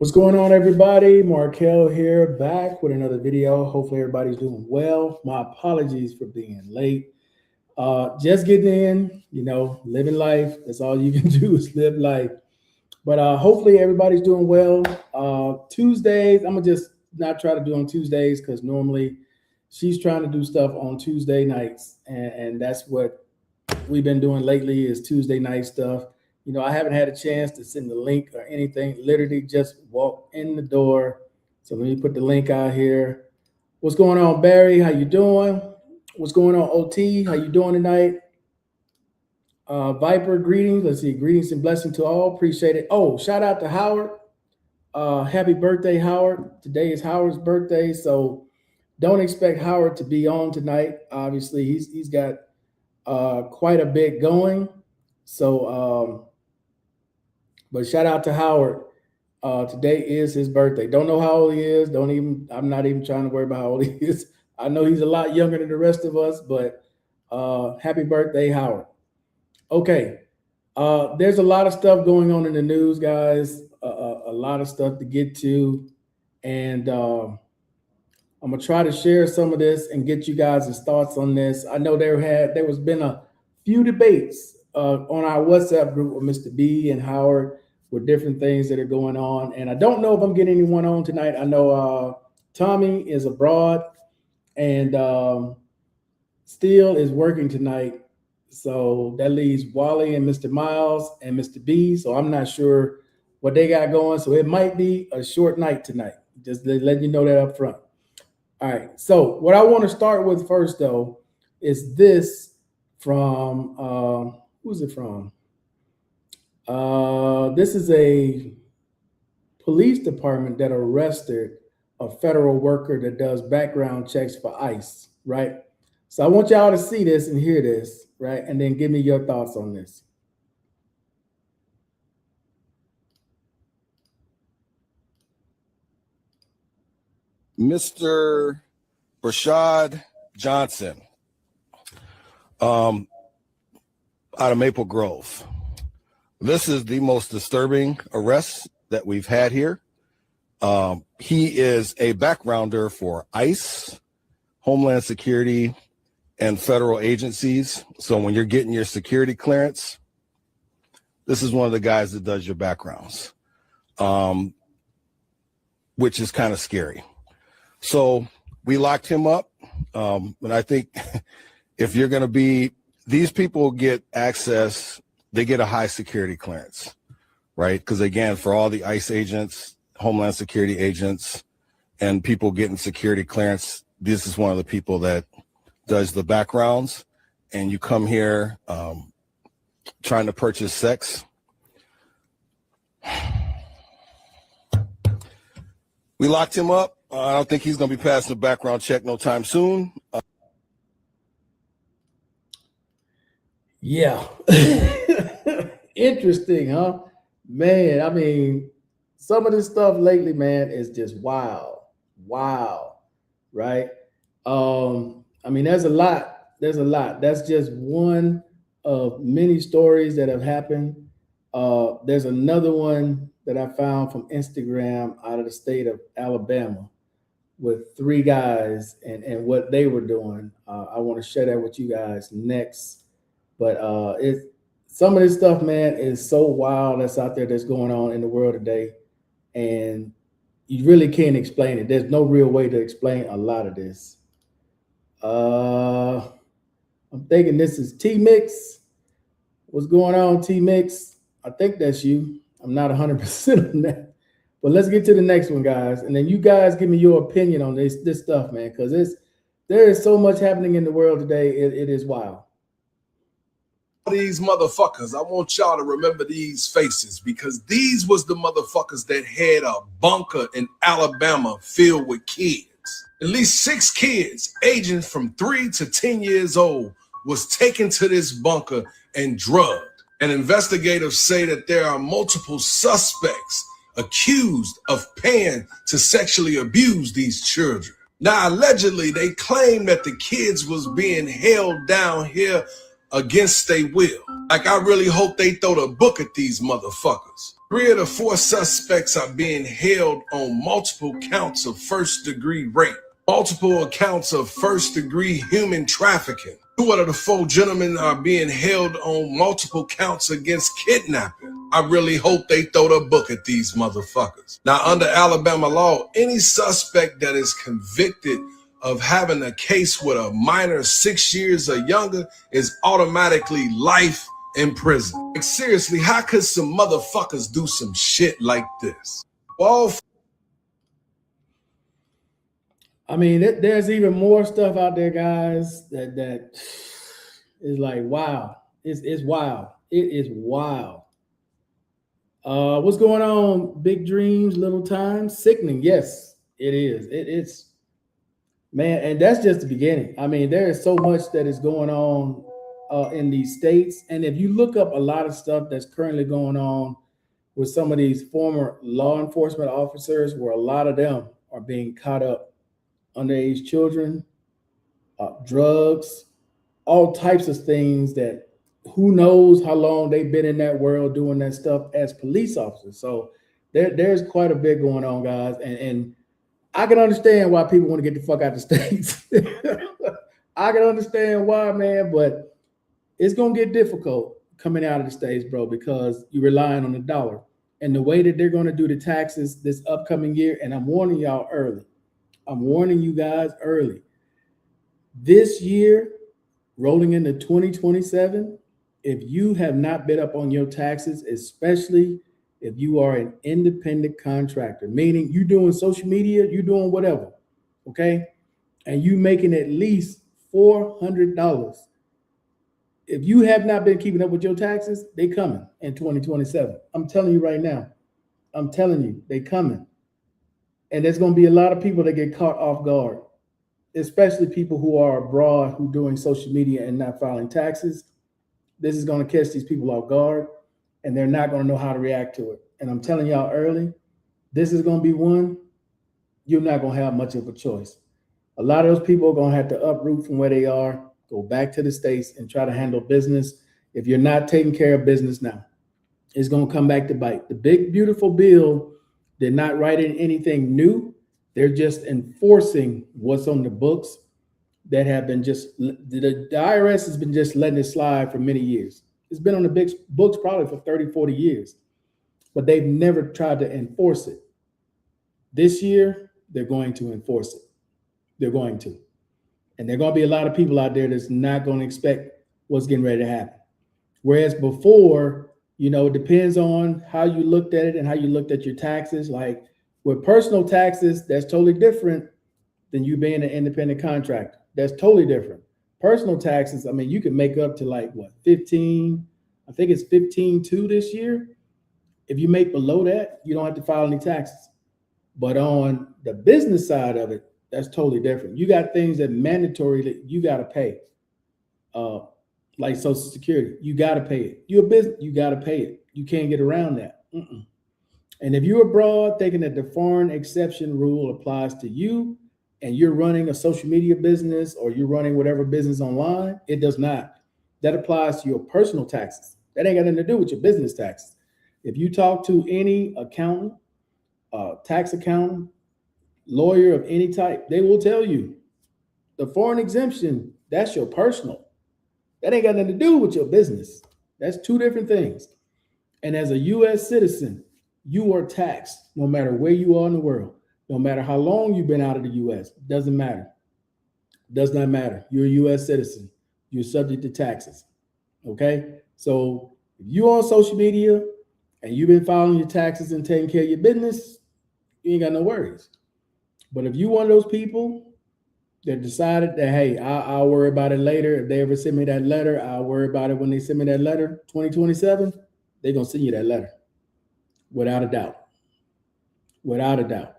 What's going on, everybody? Markel here, back with another video. Hopefully, everybody's doing well. My apologies for being late. Just getting in, living life. That's all you can do is live life. But hopefully, everybody's doing well. Tuesdays, I'm gonna just not try to do on Tuesdays because normally she's trying to do stuff on Tuesday nights, and that's what we've been doing lately is Tuesday night stuff. I haven't had a chance to send the link or anything. Literally just walk in the door. So let me put the link out here. What's going on, Barry? How you doing? What's going on, OT? How you doing tonight? Viper, greetings. Let's see. Greetings and blessing to all. Appreciate it. Oh, shout out to Howard. Happy birthday, Howard. Today is Howard's birthday, so don't expect Howard to be on tonight. Obviously, he's got quite a bit going. So, but shout out to Howard. Today is his birthday. Don't know how old he is. I'm not even trying to worry about how old he is. I know he's a lot younger than the rest of us, but happy birthday, Howard. Okay. There's a lot of stuff going on in the news, guys. A lot of stuff to get to. And I'm going to try to share some of this and get you guys' thoughts on this. I know there was been a few debates on our WhatsApp group with Mr. B and Howard with different things that are going on. And I don't know if I'm getting anyone on tonight. I know Tommy is abroad and Steele is working tonight. So that leaves Wally and Mr. Miles and Mr. B. So I'm not sure what they got going. So it might be a short night tonight. Just letting you know that up front. All right. So what I want to start with first, though, is this from who's it from? This is a police department that arrested a federal worker that does background checks for ICE, right? So I want y'all to see this and hear this, right? And then give me your thoughts on this. Mr. Rashad Johnson, out of Maple Grove. This is the most disturbing arrest that we've had here. He is a backgrounder for ICE, Homeland Security, and federal agencies. So when you're getting your security clearance, this is one of the guys that does your backgrounds, which is kind of scary. So we locked him up. And I think if you're going to be, these people get access, they get a high security clearance, right? Because again, for all the ICE agents, Homeland Security agents, and people getting security clearance, this is one of the people that does the backgrounds. And you come here trying to purchase sex. We locked him up. I don't think he's going to be passing a background check no time soon. Yeah. Interesting, huh? Man, I mean, some of this stuff lately, man, is just wild. Wow. Right? I mean, there's a lot. That's just one of many stories that have happened. There's another one that I found from Instagram out of the state of Alabama with three guys and what they were doing. I want to share that with you guys next. But some of this stuff, man, is so wild that's out there that's going on in the world today. And you really can't explain it. There's no real way to explain a lot of this. I'm thinking this is T-Mix. What's going on, T-Mix? I think that's you. I'm not 100% on that. But let's get to the next one, guys. And then you guys give me your opinion on this stuff, man, because there is so much happening in the world today. It is wild. These motherfuckers, I want y'all to remember these faces because these was the motherfuckers that had a bunker in Alabama filled with kids. At least 6 kids aging from 3 to 10 years old was taken to this bunker and drugged. And investigators say that there are multiple suspects accused of paying to sexually abuse these children. Now, allegedly, they claim that the kids was being held down here against their will. Like, I really hope they throw the book at these motherfuckers. 3 of the 4 suspects are being held on multiple counts of first-degree rape, multiple accounts of first-degree human trafficking. 2 out of the 4 gentlemen are being held on multiple counts against kidnapping. I really hope they throw the book at these motherfuckers. Now, under Alabama law, any suspect that is convicted of having a case with a minor 6 years or younger is automatically life in prison. Like, seriously, how could some motherfuckers do some shit like this? Well, I mean, there's even more stuff out there, guys, that is like, wow. It's wild. It is wild. What's going on? Big dreams, little time. Sickening. Yes, it is. It's, man, and that's just the beginning. I mean, there is so much that is going on in these states. And if you look up a lot of stuff that's currently going on with some of these former law enforcement officers, where a lot of them are being caught up, underage children, drugs, all types of things that who knows how long they've been in that world doing that stuff as police officers. So there's quite a bit going on, guys. And I can understand why people want to get the fuck out of the States. I can understand why, man, but it's going to get difficult coming out of the States, bro, because you're relying on the dollar. And the way that they're going to do the taxes this upcoming year, and I'm warning y'all early. I'm warning you guys early. This year, rolling into 2027, if you have not been up on your taxes, especially if you are an independent contractor, meaning you're doing social media, you're doing whatever, okay? And you making at least $400. If you have not been keeping up with your taxes, they coming in 2027. I'm telling you right now. I'm telling you, they coming. And there's going to be a lot of people that get caught off guard, especially people who are abroad, who doing social media and not filing taxes. This is going to catch these people off guard, and they're not going to know how to react to it. And I'm telling y'all early, this is going to be one, you're not going to have much of a choice. A lot of those people are going to have to uproot from where they are, go back to the States and try to handle business. If you're not taking care of business now, it's going to come back to bite. The big, beautiful bill did not write in anything new. They're just enforcing what's on the books that have been just, the IRS has been just letting it slide for many years. It's been on the big books probably for 30, 40 years, but they've never tried to enforce it. This year, they're going to enforce it. They're going to. And there are going to be a lot of people out there that's not going to expect what's getting ready to happen. Whereas before, you know, it depends on how you looked at it and how you looked at your taxes. Like with personal taxes, that's totally different than you being an independent contractor. That's totally different. Personal taxes, I mean, you can make up to like what, 15, I think it's 15.2 this year. If you make below that, you don't have to file any taxes. But on the business side of it, that's totally different. You got things that mandatory that you got to pay, like Social Security. You got to pay it. You're a business, you got to pay it. You can't get around that. And if you're abroad thinking that the foreign exception rule applies to you and you're running a social media business or you're running whatever business online, it does not. That applies to your personal taxes. That ain't got nothing to do with your business taxes. If you talk to any accountant, tax accountant, lawyer of any type, they will tell you the foreign exemption, that's your personal. That ain't got nothing to do with your business. That's two different things. And as a U.S. citizen, you are taxed no matter where you are in the world, no matter how long you've been out of the U.S. Doesn't matter. Does not matter. You're a U.S. citizen. You're subject to taxes. Okay? So if you're on social media and you've been filing your taxes and taking care of your business, you ain't got no worries. But if you're one of those people that decided that, hey, I'll worry about it later. If they ever send me that letter, I'll worry about it when they send me that letter, 2027, they're going to send you that letter. Without a doubt. Without a doubt.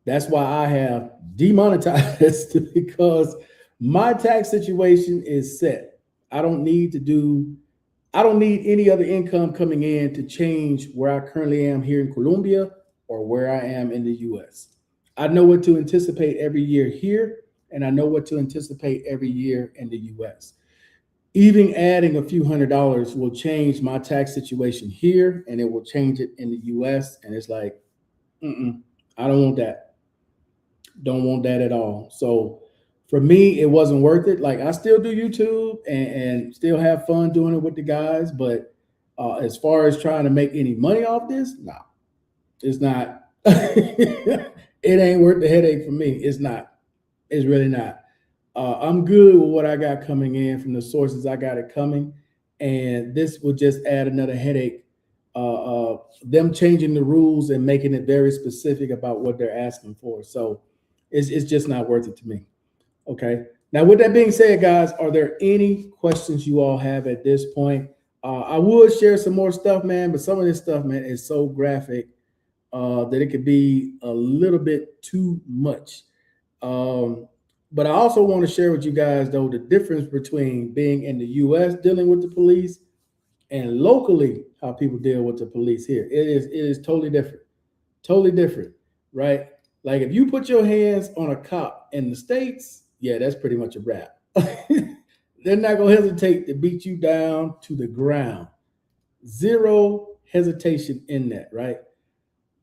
That's why I have demonetized, because my tax situation is set. I don't need any other income coming in to change where I currently am here in Colombia or where I am in the US. I know what to anticipate every year here, and I know what to anticipate every year in the US. even adding a few $100s will change my tax situation here, and it will change it in the US. And it's like, I don't want that. Don't want that at all. So for me, it wasn't worth it. Like I still do YouTube and still have fun doing it with the guys, but as far as trying to make any money off this, no, it's not. It ain't worth the headache for me. It's not. It's really not. I'm good with what I got coming in from the sources I got it coming, and this will just add another headache. Them changing the rules and making it very specific about what they're asking for. So it's just not worth it to me. Okay. Now, with that being said, guys, are there any questions you all have at this point? I would share some more stuff, man, but some of this stuff, man, is so graphic that it could be a little bit too much. But I also want to share with you guys, though, the difference between being in the U.S. dealing with the police and locally how people deal with the police here. It is totally different, right? Like if you put your hands on a cop in the States, yeah, that's pretty much a wrap. They're not going to hesitate to beat you down to the ground. Zero hesitation in that, right?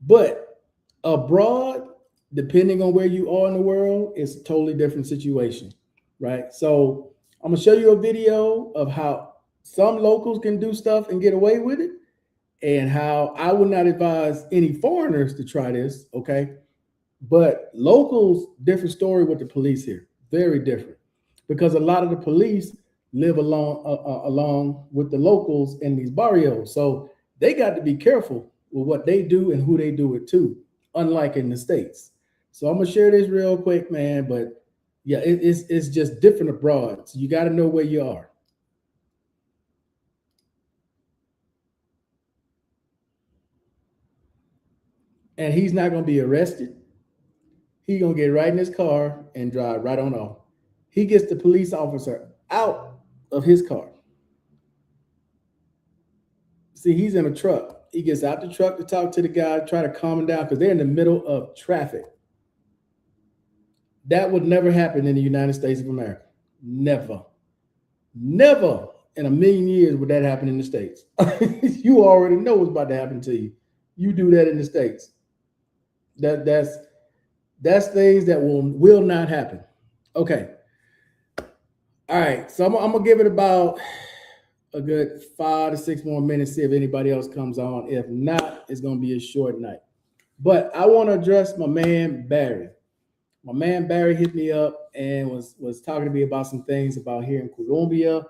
But abroad, depending on where you are in the world, it's a totally different situation, right? So I'm going to show you a video of how some locals can do stuff and get away with it, and how I would not advise any foreigners to try this, okay? But locals, different story with the police here, very different, because a lot of the police live along with the locals in these barrios. So they got to be careful with what they do and who they do it to, unlike in the States. So I'm going to share this real quick, man, but yeah, it's just different abroad. So you got to know where you are. And he's not going to be arrested. He's going to get right in his car and drive right on off. He gets the police officer out of his car. See, he's in a truck. He gets out the truck to talk to the guy, try to calm him down because they're in the middle of traffic. That would never happen in the United States of America. Never. Never in a million years would that happen in the States. You already know what's about to happen to you. You do that in the States. That's things that will not happen. Okay. All right. So I'm gonna give it about a good 5 to 6 more minutes, see if anybody else comes on. If not, it's gonna be a short night. But I want to address my man Barry. My man Barry hit me up and was talking to me about some things about here in Colombia.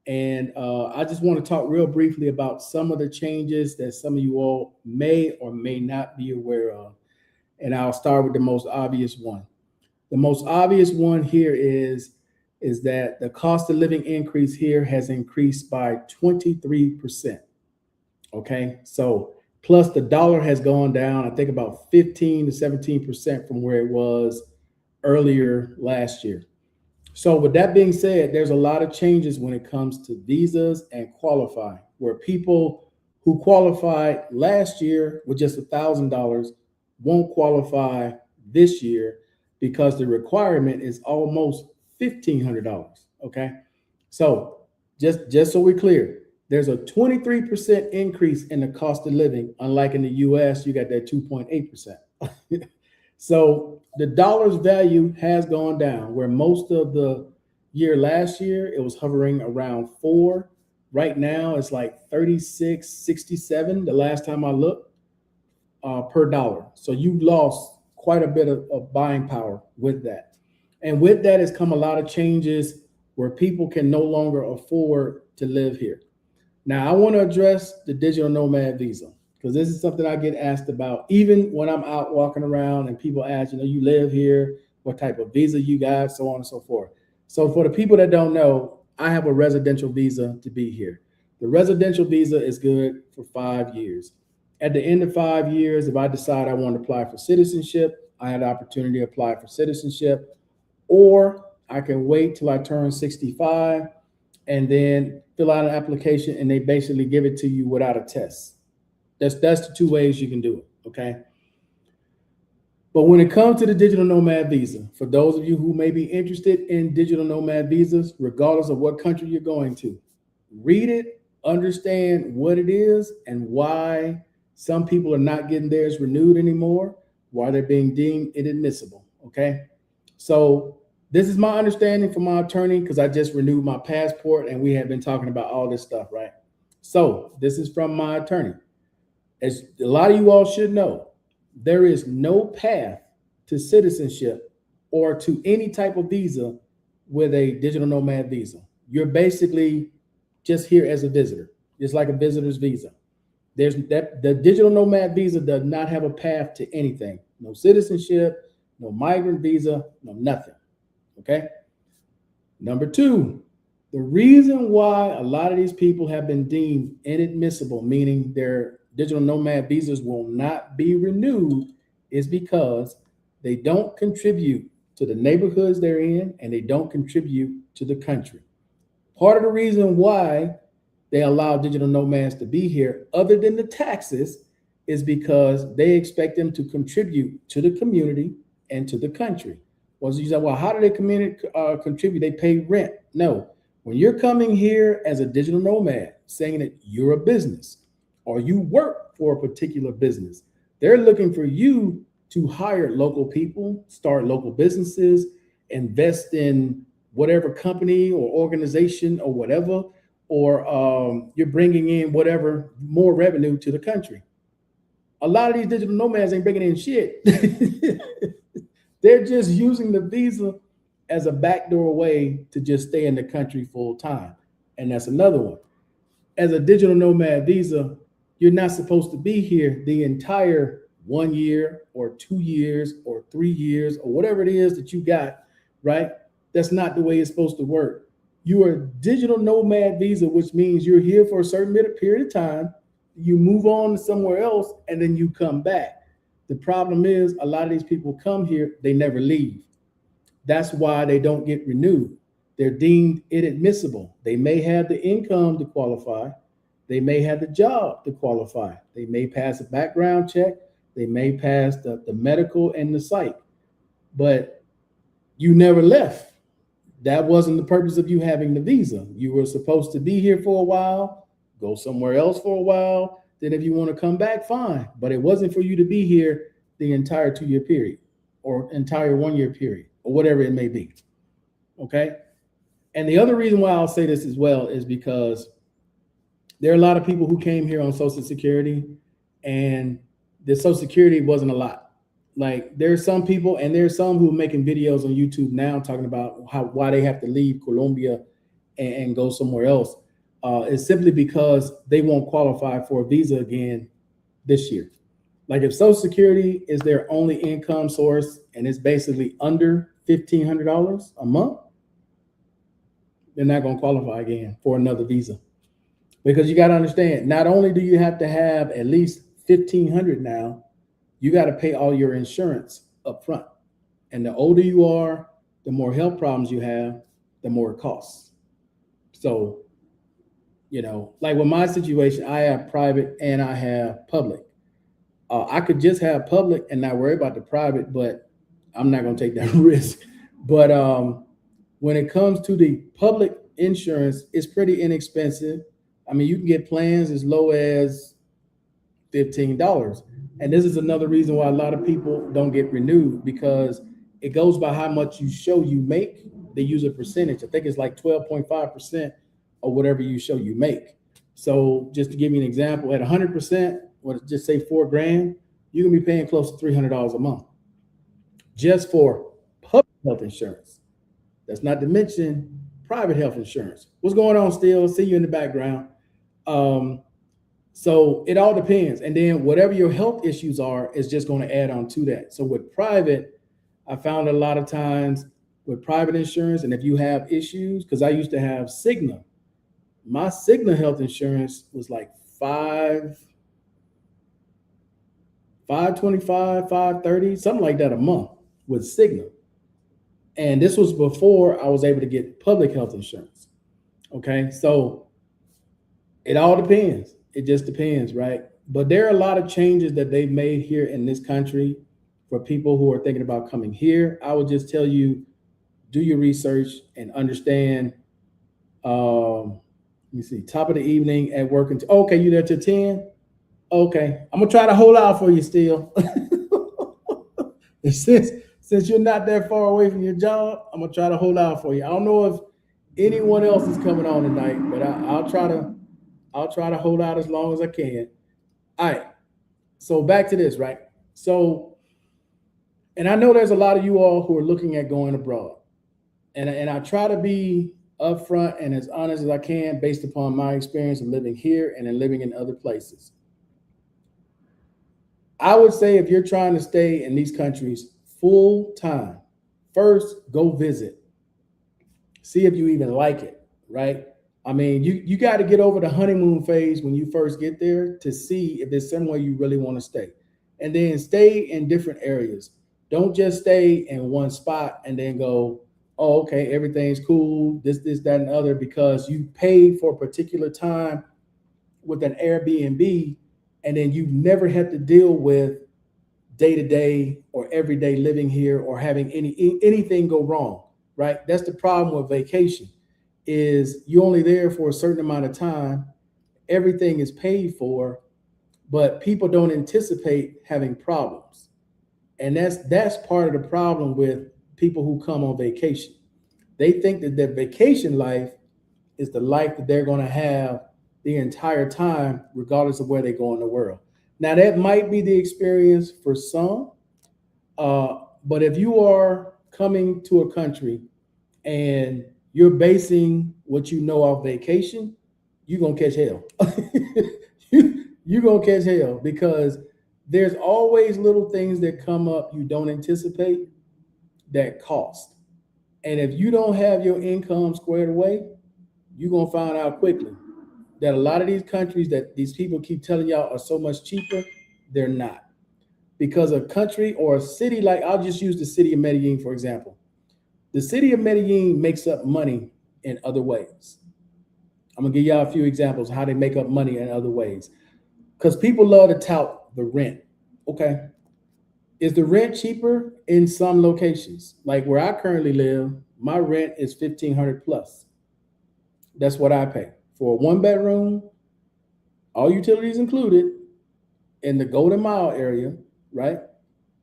And I just want to talk real briefly about some of the changes that some of you all may or may not be aware of. And I'll start with the most obvious one. The most obvious one here is that the cost of living increase here has increased by 23%. Okay, so plus the dollar has gone down, I think about 15 to 17% from where it was earlier last year. So with that being said, there's a lot of changes when it comes to visas and qualifying, where people who qualified last year with just $1,000 won't qualify this year because the requirement is almost $1,500. Okay, so just so we're clear, there's a 23% increase in the cost of living. Unlike in the US, you got that 2.8%. So the dollar's value has gone down, where most of the year last year, it was hovering around 4. Right now, it's like 36.67 the last time I looked per dollar. So you lost quite a bit of buying power with that. And with that has come a lot of changes where people can no longer afford to live here. Now, I want to address the digital nomad visa, because this is something I get asked about even when I'm out walking around and people ask, you live here, what type of visa you got, so on and so forth. So for the people that don't know, I have a residential visa to be here. The residential visa is good for 5 years. At the end of 5 years, if I decide I want to apply for citizenship, I have the opportunity to apply for citizenship, or I can wait till I turn 65 and then fill out an application and they basically give it to you without a test. That's the 2 ways you can do it, okay? But when it comes to the digital nomad visa, for those of you who may be interested in digital nomad visas, regardless of what country you're going to, read it, understand what it is and why some people are not getting theirs renewed anymore, why they're being deemed inadmissible. Okay. So this is my understanding from my attorney because I just renewed my passport and we have been talking about all this stuff, right? So this is from my attorney. As a lot of you all should know, there is no path to citizenship or to any type of visa with a digital nomad visa. You're basically just here as a visitor. It's like a visitor's visa. There's that the digital nomad visa does not have a path to anything. No citizenship, no migrant visa, no nothing. Okay. Number two, the reason why a lot of these people have been deemed inadmissible, meaning their digital nomad visas will not be renewed, is because they don't contribute to the neighborhoods they're in and they don't contribute to the country. Part of the reason why they allow digital nomads to be here, other than the taxes, is because they expect them to contribute to the community and to the country. Well, so you say, well, how do they contribute? They pay rent. No, when you're coming here as a digital nomad, saying that you're a business or you work for a particular business, they're looking for you to hire local people, start local businesses, invest in whatever company or organization or whatever, or you're bringing in whatever more revenue to the country. A lot of these digital nomads ain't bringing in shit. They're just using the visa as a backdoor way to just stay in the country full time. And that's another one. As a digital nomad visa, you're not supposed to be here the entire 1 year or 2 years or 3 years or whatever it is that you got, right? That's not the way it's supposed to work. You are a digital nomad visa, which means you're here for a certain period of time. You move on to somewhere else and then you come back. The problem is a lot of these people come here, they never leave. That's why they don't get renewed. They're deemed inadmissible. They may have the income to qualify. They may have the job to qualify. They may pass a background check. They may pass the medical and the psych, but you never left. That wasn't the purpose of you having the visa. You were supposed to be here for a while, go somewhere else for a while. Then if you want to come back, fine. But it wasn't for you to be here the entire 2-year period or entire 1-year period or whatever it may be. Okay. And the other reason why I'll say this as well is because there are a lot of people who came here on Social Security and the Social Security wasn't a lot. Like there's some people and there's some who are making videos on YouTube now talking about why they have to leave Colombia and go somewhere else. It's simply because they won't qualify for a visa again this year. Like if Social Security is their only income source and it's basically under $1,500 a month, they're not going to qualify again for another visa. Because you got to understand, not only do you have to have at least $1,500 now, you got to pay all your insurance up front. And the older you are, the more health problems you have, the more it costs. So, you know, like with my situation, I have private and I have public. I could just have public and not worry about the private, but I'm not going to take that risk. But when it comes to the public insurance, it's pretty inexpensive. I mean, you can get plans as low as $15. And this is another reason why a lot of people don't get renewed, because it goes by how much you show you make. They use a percentage. I think it's like 12.5% or whatever you show you make. So just to give you an example, at 100%, or just say $4,000, you can be paying close to $300 a month just for public health insurance. That's not to mention private health insurance. What's going on still? See you in the background. So it all depends. And then whatever your health issues are is just going to add on to that. So with private, I found a lot of times with private insurance, and if you have issues, because I used to have Cigna, my Cigna health insurance was like $525, $530, something like that a month with Cigna. And this was before I was able to get public health insurance. Okay, so it all depends. It just depends, right? But there are a lot of changes that they've made here in this country for people who are thinking about coming here, I would just tell you, do your research and understand. Let me see, top of the evening at work until, okay, you there till 10? Okay, I'm gonna try to hold out for you still. since you're not that far away from your job, I'm gonna try to hold out for you. I don't know if anyone else is coming on tonight, but I'll try to hold out as long as I can. All right. So back to this, right? So, and I know there's a lot of you all who are looking at going abroad, and I try to be upfront and as honest as I can based upon my experience of living here and then living in other places. I would say if you're trying to stay in these countries full time, first go visit, see if you even like it, right? I mean, you got to get over the honeymoon phase when you first get there to see if there's somewhere you really want to stay. And then stay in different areas. Don't just stay in one spot and then go, oh, okay, everything's cool, this, that, and other, because you paid for a particular time with an Airbnb, and then you never have to deal with day-to-day or everyday living here or having anything go wrong, right? That's the problem with vacation, is you're only there for a certain amount of time, everything is paid for, but people don't anticipate having problems. And that's part of the problem with people who come on vacation. They think that their vacation life is the life that they're going to have the entire time, regardless of where they go in the world. Now, that might be the experience for some, but if you are coming to a country and you're basing what you know off vacation, you're going to catch hell. You're going to catch hell, because there's always little things that come up you don't anticipate that cost. And if you don't have your income squared away, you're going to find out quickly that a lot of these countries that these people keep telling y'all are so much cheaper, they're not. Because a country or a city, like, I'll just use the city of Medellin, for example. The city of Medellin makes up money in other ways. I'm going to give y'all a few examples of how they make up money in other ways. Because people love to tout the rent. Okay. Is the rent cheaper in some locations? Like where I currently live, my rent is $1,500 plus. That's what I pay for a 1-bedroom, all utilities included, in the Golden Mile area, right?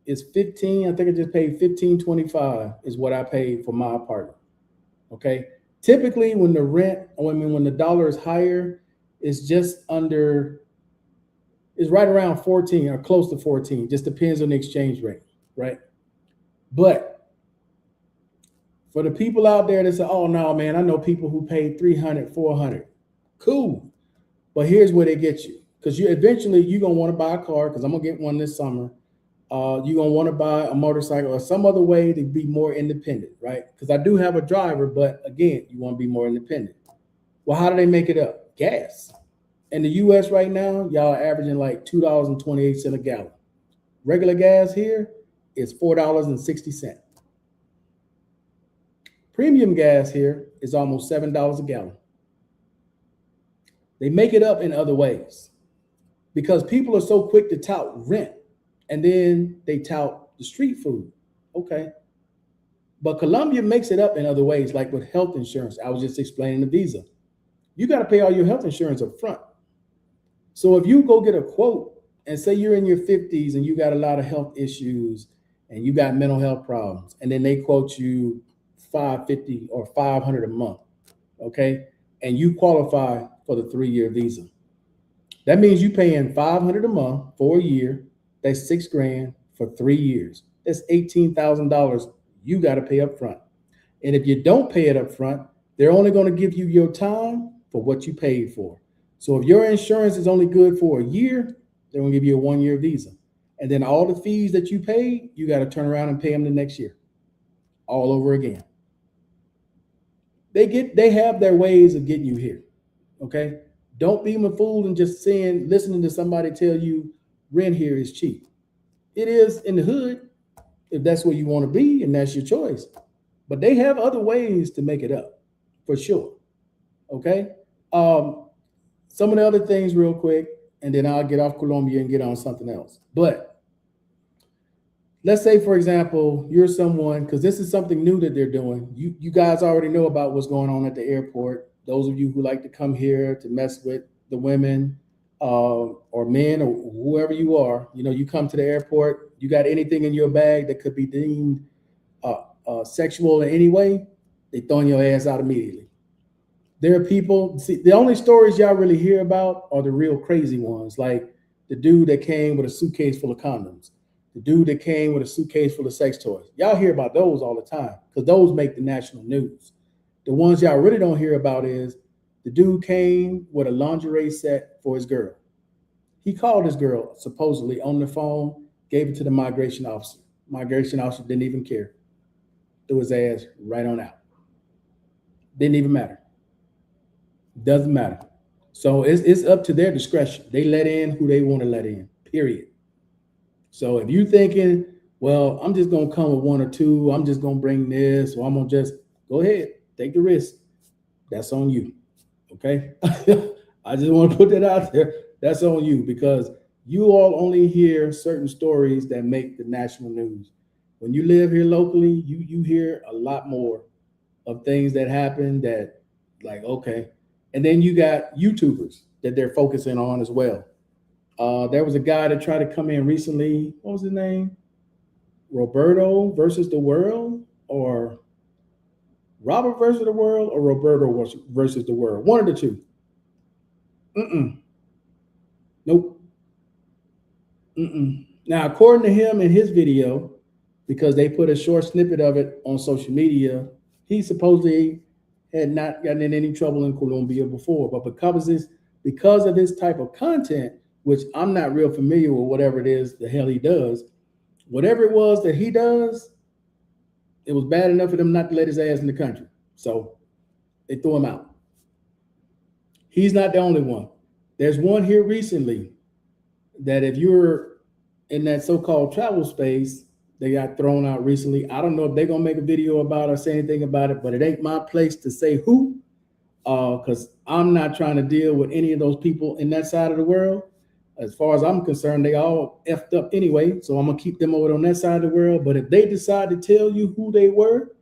It's 15. I think I just paid $1,525 is what I paid for my apartment. Okay. Typically, when the dollar is higher, it's just under. Is right around 14 or close to 14. Just depends on the exchange rate, right? But for the people out there that say, oh, no, man, I know people who paid $300, $400. Cool. But here's where they get you. Because you're going to want to buy a car, because I'm going to get one this summer. You're going to want to buy a motorcycle or some other way to be more independent, right? Because I do have a driver, but again, you want to be more independent. Well, how do they make it up? Gas. In the US right now, y'all are averaging like $2.28 a gallon. Regular gas here is $4.60. Premium gas here is almost $7 a gallon. They make it up in other ways because people are so quick to tout rent, and then they tout the street food. Okay. But Colombia makes it up in other ways, like with health insurance. I was just explaining the visa. You got to pay all your health insurance up front. So if you go get a quote and say you're in your 50s and you got a lot of health issues and you got mental health problems, and then they quote you $550 or $500 a month, okay, and you qualify for the 3-year visa, that means you paying $500 a month for a year. That's $6,000 for 3 years. That's $18,000 you got to pay up front. And if you don't pay it up front, they're only going to give you your time for what you paid for. So if your insurance is only good for a year, they're going to give you a 1-year visa. And then all the fees that you paid, you got to turn around and pay them the next year, all over again. They have their ways of getting you here. Okay. Don't be a fool and just listening to somebody tell you rent here is cheap. It is in the hood, if that's where you want to be, and that's your choice. But they have other ways to make it up, for sure. Okay. Some of the other things real quick, and then I'll get off Colombia and get on something else. But let's say, for example, you're someone, because this is something new that they're doing. You guys already know about what's going on at the airport. Those of you who like to come here to mess with the women or men or whoever you are, you come to the airport, you got anything in your bag that could be deemed sexual in any way, they throwing your ass out immediately. There are people, see, the only stories y'all really hear about are the real crazy ones, like the dude that came with a suitcase full of condoms, the dude that came with a suitcase full of sex toys. Y'all hear about those all the time because those make the national news. The ones y'all really don't hear about is the dude came with a lingerie set for his girl. He called his girl supposedly on the phone, gave it to the migration officer. Migration officer didn't even care. Threw his ass right on out. Didn't even matter. Doesn't matter. So it's up to their discretion. They let in who they want to let in, period. So if you're thinking, well, I'm just going to come with one or two, I'm just going to bring this, or I'm going to just go ahead, take the risk. That's on you. Okay? I just want to put that out there. That's on you because you all only hear certain stories that make the national news. When you live here locally, you hear a lot more of things that happen that, like, okay. And then you got YouTubers that they're focusing on as well. There was a guy that tried to come in recently. What was his name? Roberto versus the world, or Robert versus the world, or Roberto versus the world. One of the two. Nope. Now, according to him in his video, because they put a short snippet of it on social media, he supposedly had not gotten in any trouble in Colombia before, but because of this type of content, which I'm not real familiar with whatever it is the hell he does, whatever it was that he does, it was bad enough for them not to let his ass in the country. So they threw him out. He's not the only one. There's one here recently that if you're in that so-called travel space, they got thrown out recently. I don't know if they're going to make a video about it or say anything about it, but it ain't my place to say who, because I'm not trying to deal with any of those people in that side of the world. As far as I'm concerned, they all effed up anyway, so I'm going to keep them over on that side of the world. But if they decide to tell you who they were,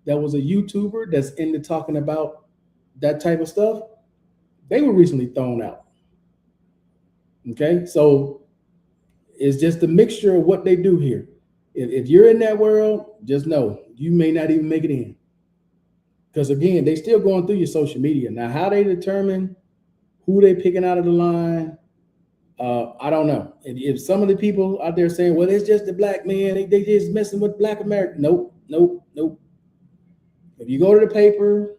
that was a YouTuber that's into talking about that type of stuff, they were recently thrown out. Okay, so it's just a mixture of what they do here. If you're in that world, just know you may not even make it in. Because again, they still going through your social media. Now, how they determine who they picking out of the line, I don't know. If some of the people out there saying, well, it's just the black man, they just messing with black America. Nope. If you go to the paper,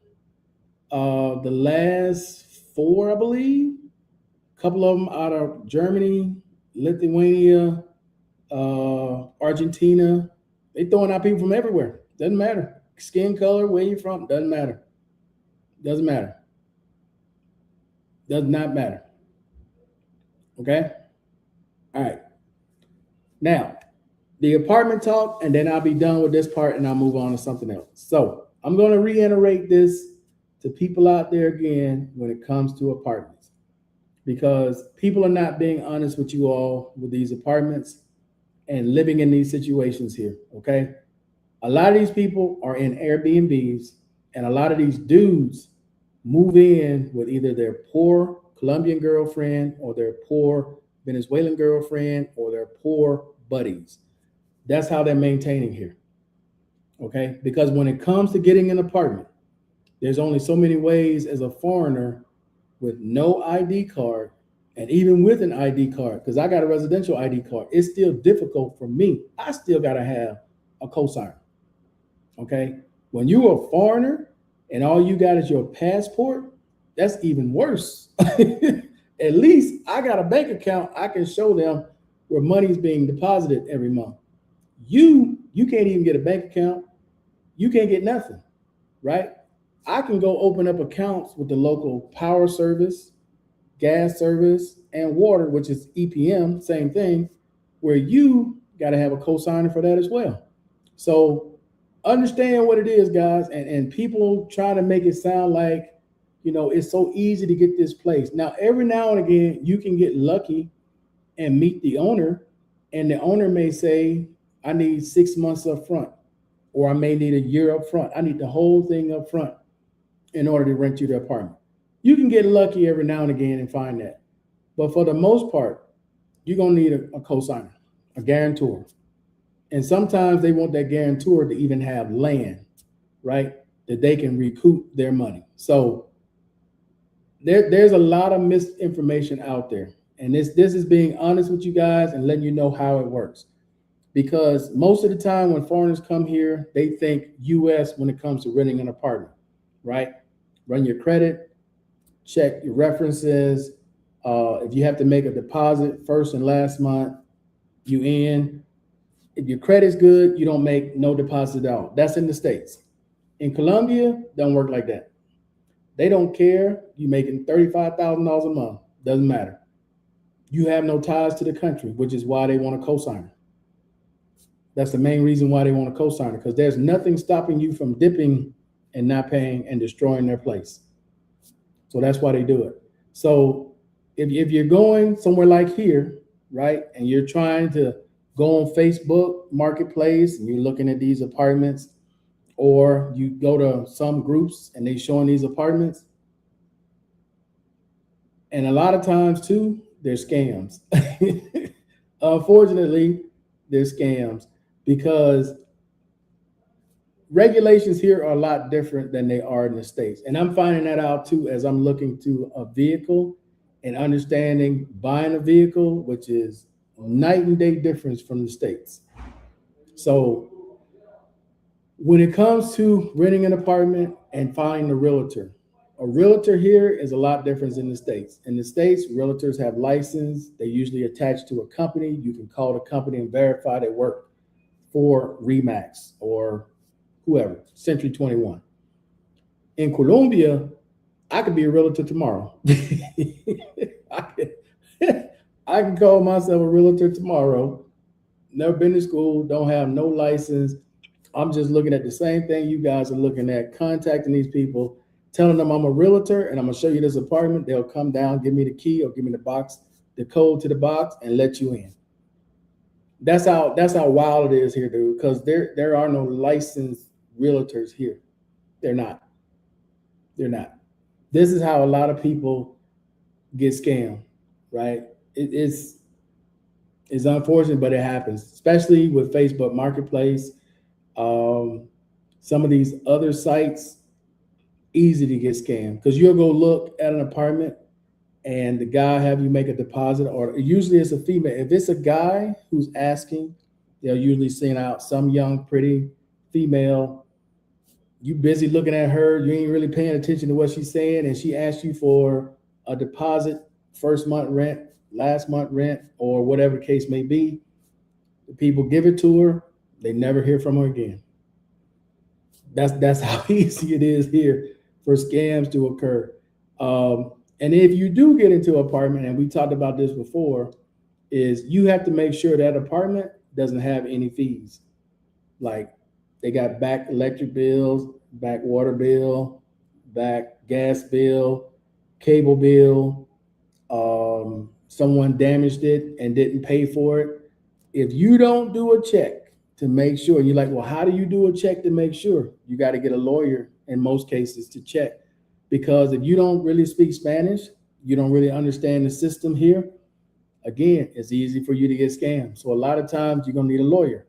the last 4, I believe, a couple of them out of Germany, Lithuania, Argentina, they throwing out people from everywhere. Doesn't matter. Skin color, where you from, doesn't matter. Doesn't matter. Does not matter. Okay? All right. Now, the apartment talk, and then I'll be done with this part and I'll move on to something else. So I'm going to reiterate this to people out there again when it comes to apartments, because people are not being honest with you all with these apartments and living in these situations here, okay? A lot of these people are in Airbnbs, and a lot of these dudes move in with either their poor Colombian girlfriend or their poor Venezuelan girlfriend or their poor buddies. That's how they're maintaining here, okay? Because when it comes to getting an apartment, there's only so many ways as a foreigner with no ID card. And even with an ID card, because I got a residential ID card, it's still difficult for me. I still got to have a cosigner, okay? When you're a foreigner and all you got is your passport, that's even worse. At least I got a bank account. I can show them where money's being deposited every month. You can't even get a bank account. You can't get nothing, right? I can go open up accounts with the local power service, gas service, and water, which is EPM, same thing, where you got to have a cosigner for that as well. So understand what it is, guys, and people try to make it sound like, it's so easy to get this place. Now, every now and again, you can get lucky and meet the owner, and the owner may say, I need 6 months up front, or I may need a year up front. I need the whole thing up front in order to rent you the apartment. You can get lucky every now and again and find that. But for the most part, you're going to need a cosigner, a guarantor. And sometimes they want that guarantor to even have land, right? That they can recoup their money. So there's a lot of misinformation out there. And this is being honest with you guys and letting you know how it works. Because most of the time when foreigners come here, they think US when it comes to renting an apartment, right? Run your credit, check your references. If you have to make a deposit first and last month, you in. If your credit's good, you don't make no deposit at all. That's in the States. In Colombia, don't work like that. They don't care. You making $35,000 a month. Doesn't matter. You have no ties to the country, which is why they want a cosigner. That's the main reason why they want a cosigner, because there's nothing stopping you from dipping and not paying and destroying their place. So that's why they do it. So if you're going somewhere like here, right, and you're trying to go on Facebook Marketplace and you're looking at these apartments, or you go to some groups and they showing these apartments, and a lot of times too, they're scams. Unfortunately, they're scams because regulations here are a lot different than they are in the States. And I'm finding that out too as I'm looking to a vehicle and understanding buying a vehicle, which is night and day difference from the States. So when it comes to renting an apartment and finding a realtor here is a lot different than the States. In the States, realtors have license. They usually attach to a company. You can call the company and verify they work for RE/MAX or whoever, Century 21. In Colombia, I could be a realtor tomorrow. I can call myself a realtor tomorrow. Never been to school, don't have no license. I'm just looking at the same thing you guys are looking at, contacting these people, telling them I'm a realtor and I'm gonna show you this apartment. They'll come down, give me the key or give me the box, the code to the box, and let you in. That's how wild it is here, dude, because there are no licensed realtors here. They're not. This is how a lot of people get scammed, right? It's unfortunate, but it happens, especially with Facebook Marketplace. Some of these other sites, easy to get scammed because you'll go look at an apartment and the guy have you make a deposit, or usually it's a female. If it's a guy who's asking, they'll usually send out some young, pretty female. You busy looking at her, you ain't really paying attention to what she's saying, and she asks you for a deposit, first month rent, last month rent, or whatever the case may be. The people give it to her, they never hear from her again. That's how easy it is here for scams to occur. And if you do get into an apartment, and we talked about this before, is you have to make sure that apartment doesn't have any fees. Like they got back electric bills, back water bill, back gas bill, cable bill. Someone damaged it and didn't pay for it. If you don't do a check to make sure, you're like, well, how do you do a check to make sure? You got to get a lawyer in most cases to check. Because if you don't really speak Spanish, you don't really understand the system here, again, it's easy for you to get scammed. So a lot of times you're going to need a lawyer.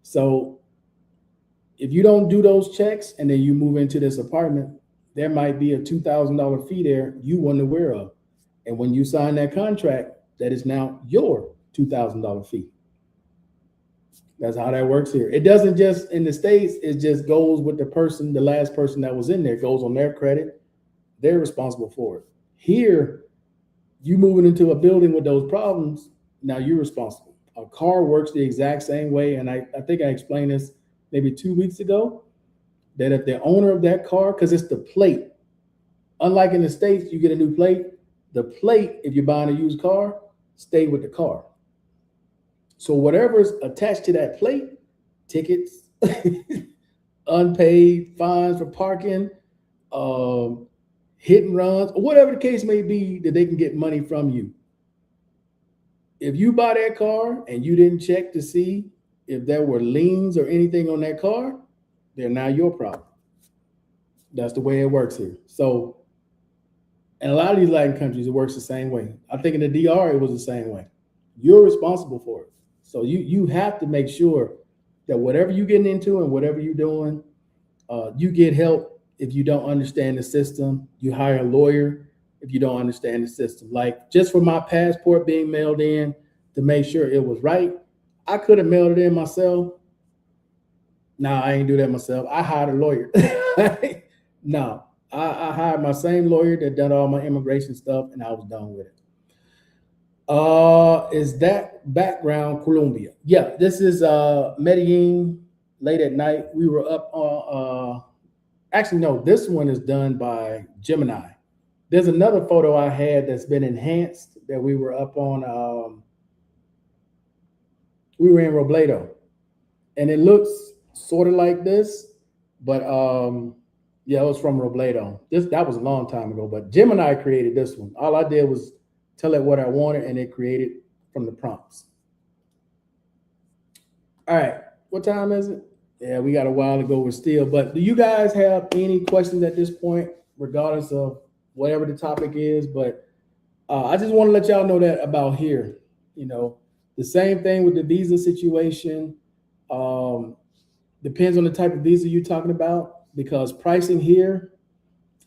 So if you don't do those checks and then you move into this apartment, there might be a $2,000 fee there you weren't aware of. And when you sign that contract, that is now your $2,000 fee. That's how that works here. It doesn't just in the States, it just goes with the person, the last person that was in there, it goes on their credit. They're responsible for it. Here, you moving into a building with those problems, now you're responsible. A car works the exact same way. And I think I explained this maybe 2 weeks ago, that if the owner of that car, because it's the plate, unlike in the States, you get a new plate, the plate, if you're buying a used car, stay with the car. So whatever's attached to that plate, tickets, unpaid fines for parking, hit and runs, or whatever the case may be, that they can get money from you. If you buy that car and you didn't check to see if there were liens or anything on that car, they're now your problem. That's the way it works here. So, in a lot of these Latin countries, it works the same way. I think in the DR, it was the same way. You're responsible for it. So you have to make sure that whatever you're getting into and whatever you're doing, you get help if you don't understand the system. You hire a lawyer if you don't understand the system. Like just for my passport being mailed in to make sure it was right, I could have mailed it in myself. No, I ain't do that myself. I hired a lawyer. No, I hired my same lawyer that done all my immigration stuff, and I was done with it. Is that background Colombia? Yeah, this is Medellin late at night. We were up on actually no, this one is done by Gemini. There's another photo I had that's been enhanced that we were up on we were in Robledo. And it looks sort of like this, but yeah, it was from Robledo. That was a long time ago, but Gemini created this one. All I did was tell it what I wanted, and it created from the prompts. All right, what time is it? Yeah, we got a while to go with still, but do you guys have any questions at this point, regardless of whatever the topic is? But I just want to let y'all know that about here, you know, the same thing with the visa situation. Depends on the type of visa you're talking about, because pricing here,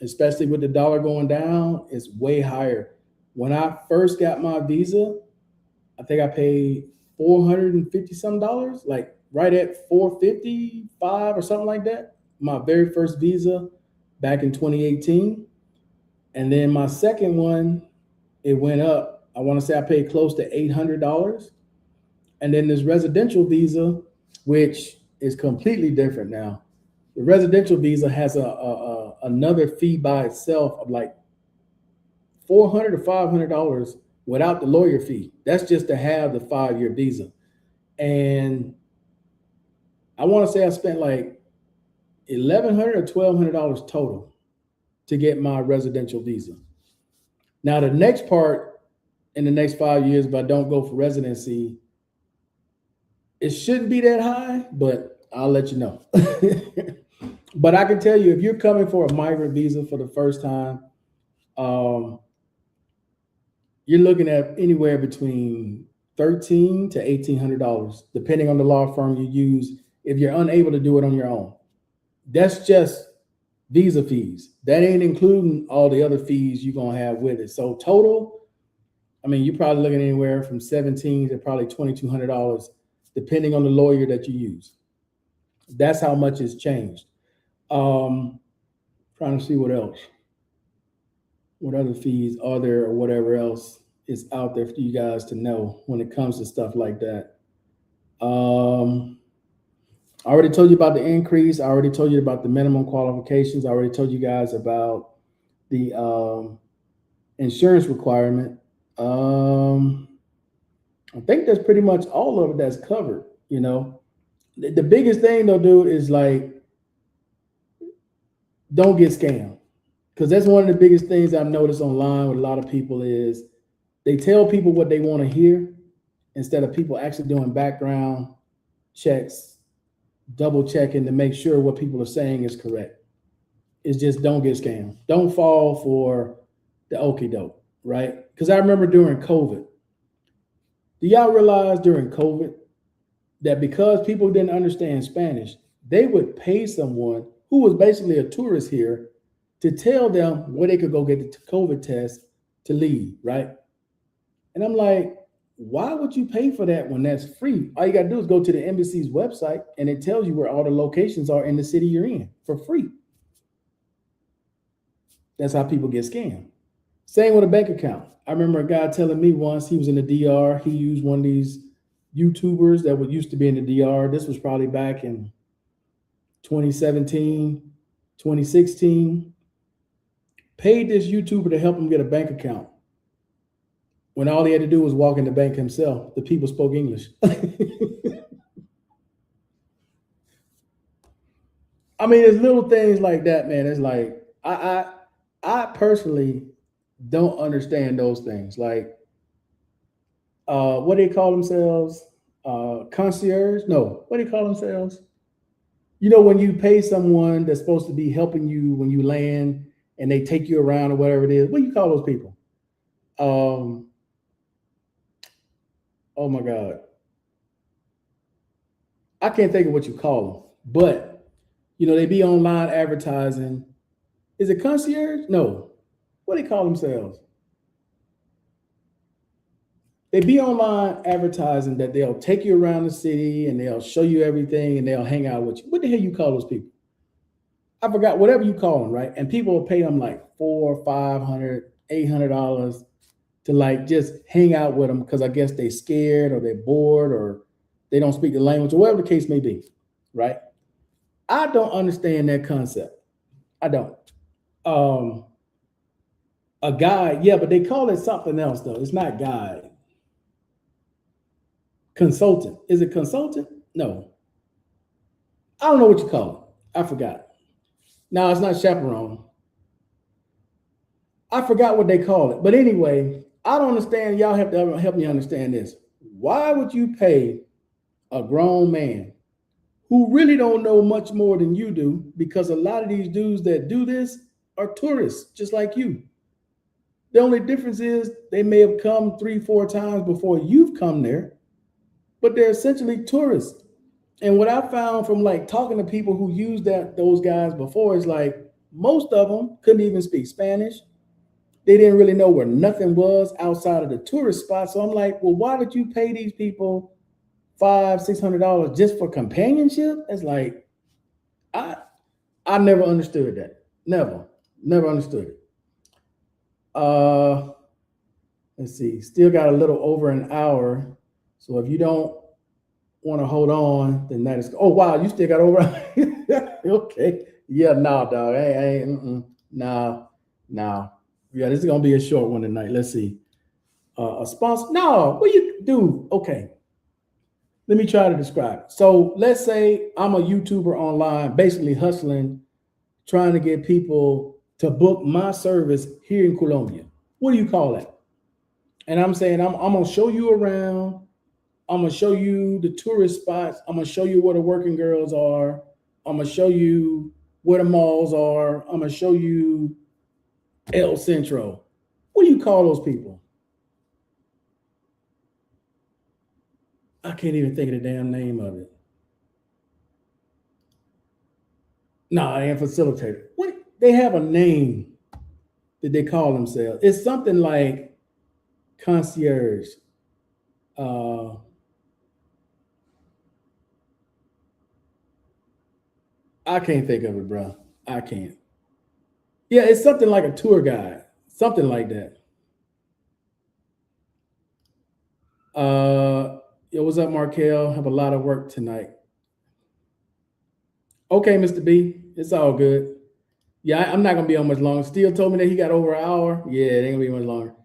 especially with the dollar going down, is way higher. When I first got my visa, I think I paid $450 some, like right at 455 or something like that. My very first visa back in 2018. And then my second one, it went up. I want to say I paid close to $800. And then this residential visa, which is completely different now. The residential visa has another fee by itself of like $400 to $500 without the lawyer fee. That's just to have the 5-year visa. And I want to say I spent like $1,100 or $1,200 total to get my residential visa. Now, the next part in the next 5 years, if I don't go for residency, it shouldn't be that high, but I'll let you know. But I can tell you, if you're coming for a migrant visa for the first time, you're looking at anywhere between $1,300 to $1,800, depending on the law firm you use, if you're unable to do it on your own. That's just visa fees. That ain't including all the other fees you're going to have with it. So total, I mean, you're probably looking anywhere from $1,700 to probably $2,200, depending on the lawyer that you use. That's how much it's changed. Trying to see what else. What other fees are there or whatever else is out there for you guys to know when it comes to stuff like that. I already told you about the increase. I already told you about the minimum qualifications. I already told you guys about the insurance requirement. I think that's pretty much all of it that's covered. You know, the biggest thing though, dude, is like, don't get scammed. Because that's one of the biggest things I've noticed online with a lot of people is they tell people what they want to hear instead of people actually doing background checks, double checking to make sure what people are saying is correct. It's just don't get scammed. Don't fall for the okie doke, right? Because I remember during COVID, do y'all realize during COVID that because people didn't understand Spanish, they would pay someone who was basically a tourist here to tell them where they could go get the COVID test to leave, right? And I'm like, why would you pay for that when that's free? All you got to do is go to the embassy's website and it tells you where all the locations are in the city you're in for free. That's how people get scammed. Same with a bank account. I remember a guy telling me once he was in the DR. He used one of these YouTubers that used to be in the DR. This was probably back in 2017, 2016. Paid this YouTuber to help him get a bank account when all he had to do was walk in the bank himself. The people spoke English. I mean, there's little things like that, man. It's like, I personally don't understand those things. Like, what do they call themselves? concierge. No, what do you call themselves? You know, when you pay someone that's supposed to be helping you when you land and they take you around or whatever it is, what do you call those people? Oh my God. I can't think of what you call them, but you know, they be online advertising. Is it concierge? No. What do they call themselves? They be online advertising that they'll take you around the city and they'll show you everything and they'll hang out with you. What the hell you call those people? I forgot, whatever you call them, right? And people will pay them like $400, $500, $800 to like just hang out with them because I guess they scared or they're bored or they don't speak the language or whatever the case may be, right? I don't understand that concept. I don't. A guide, yeah, but they call it something else though. It's not guide. Consultant. Is it consultant? No. I don't know what you call it. I forgot. No, it's not chaperone. I forgot what they call it. But anyway, I don't understand. Y'all have to help me understand this. Why would you pay a grown man who really don't know much more than you do? Because a lot of these dudes that do this are tourists, just like you. The only difference is they may have come 3-4 times before you've come there, but they're essentially tourists. And what I found from like talking to people who used those guys before is like most of them couldn't even speak Spanish. They didn't really know where nothing was outside of the tourist spot. So I'm like, well, why would you pay these people $500-$600 just for companionship? It's like, I never understood that. Never understood it. Let's see, still got a little over an hour. So if you don't want to hold on, then that is, oh wow, you still got over. Okay. Yeah, nah, dog. Nah. Yeah, this is gonna be a short one tonight. Let's see. A sponsor. No, what you do? Okay. Let me try to describe it. So let's say I'm a YouTuber online, basically hustling, trying to get people to book my service here in Colombia. What do you call that? And I'm saying, I'm gonna show you around. I'm gonna show you the tourist spots. I'm gonna show you where the working girls are. I'm gonna show you where the malls are. I'm gonna show you El Centro. What do you call those people? I can't even think of the damn name of it. No, I ain't facilitator. What? They have a name that they call themselves. It's something like concierge. I can't think of it, bro. I can't. Yeah, it's something like a tour guide, something like that. Yo, what's up, Markel? Have a lot of work tonight. Okay, Mr. B, it's all good. Yeah, I'm not gonna be on much longer. Steele told me that he got over an hour. Yeah, it ain't gonna be much longer.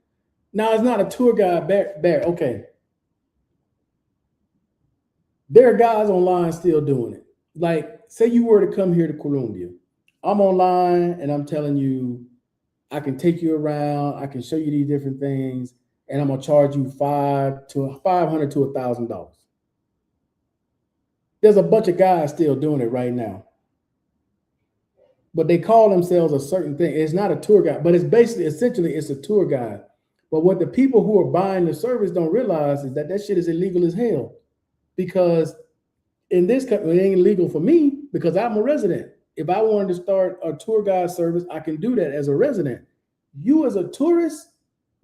No, it's not a tour guide. Bear. Okay. There are guys online still doing it. Like, say you were to come here to Colombia. I'm online and I'm telling you, I can take you around, I can show you these different things, and I'm gonna charge you $500 to $1,000. There's a bunch of guys still doing it right now. But they call themselves a certain thing. It's not a tour guide, but it's basically, essentially, it's a tour guide. But what the people who are buying the service don't realize is that shit is illegal as hell. Because in this country, it ain't illegal for me because I'm a resident. If I wanted to start a tour guide service, I can do that as a resident. You as a tourist,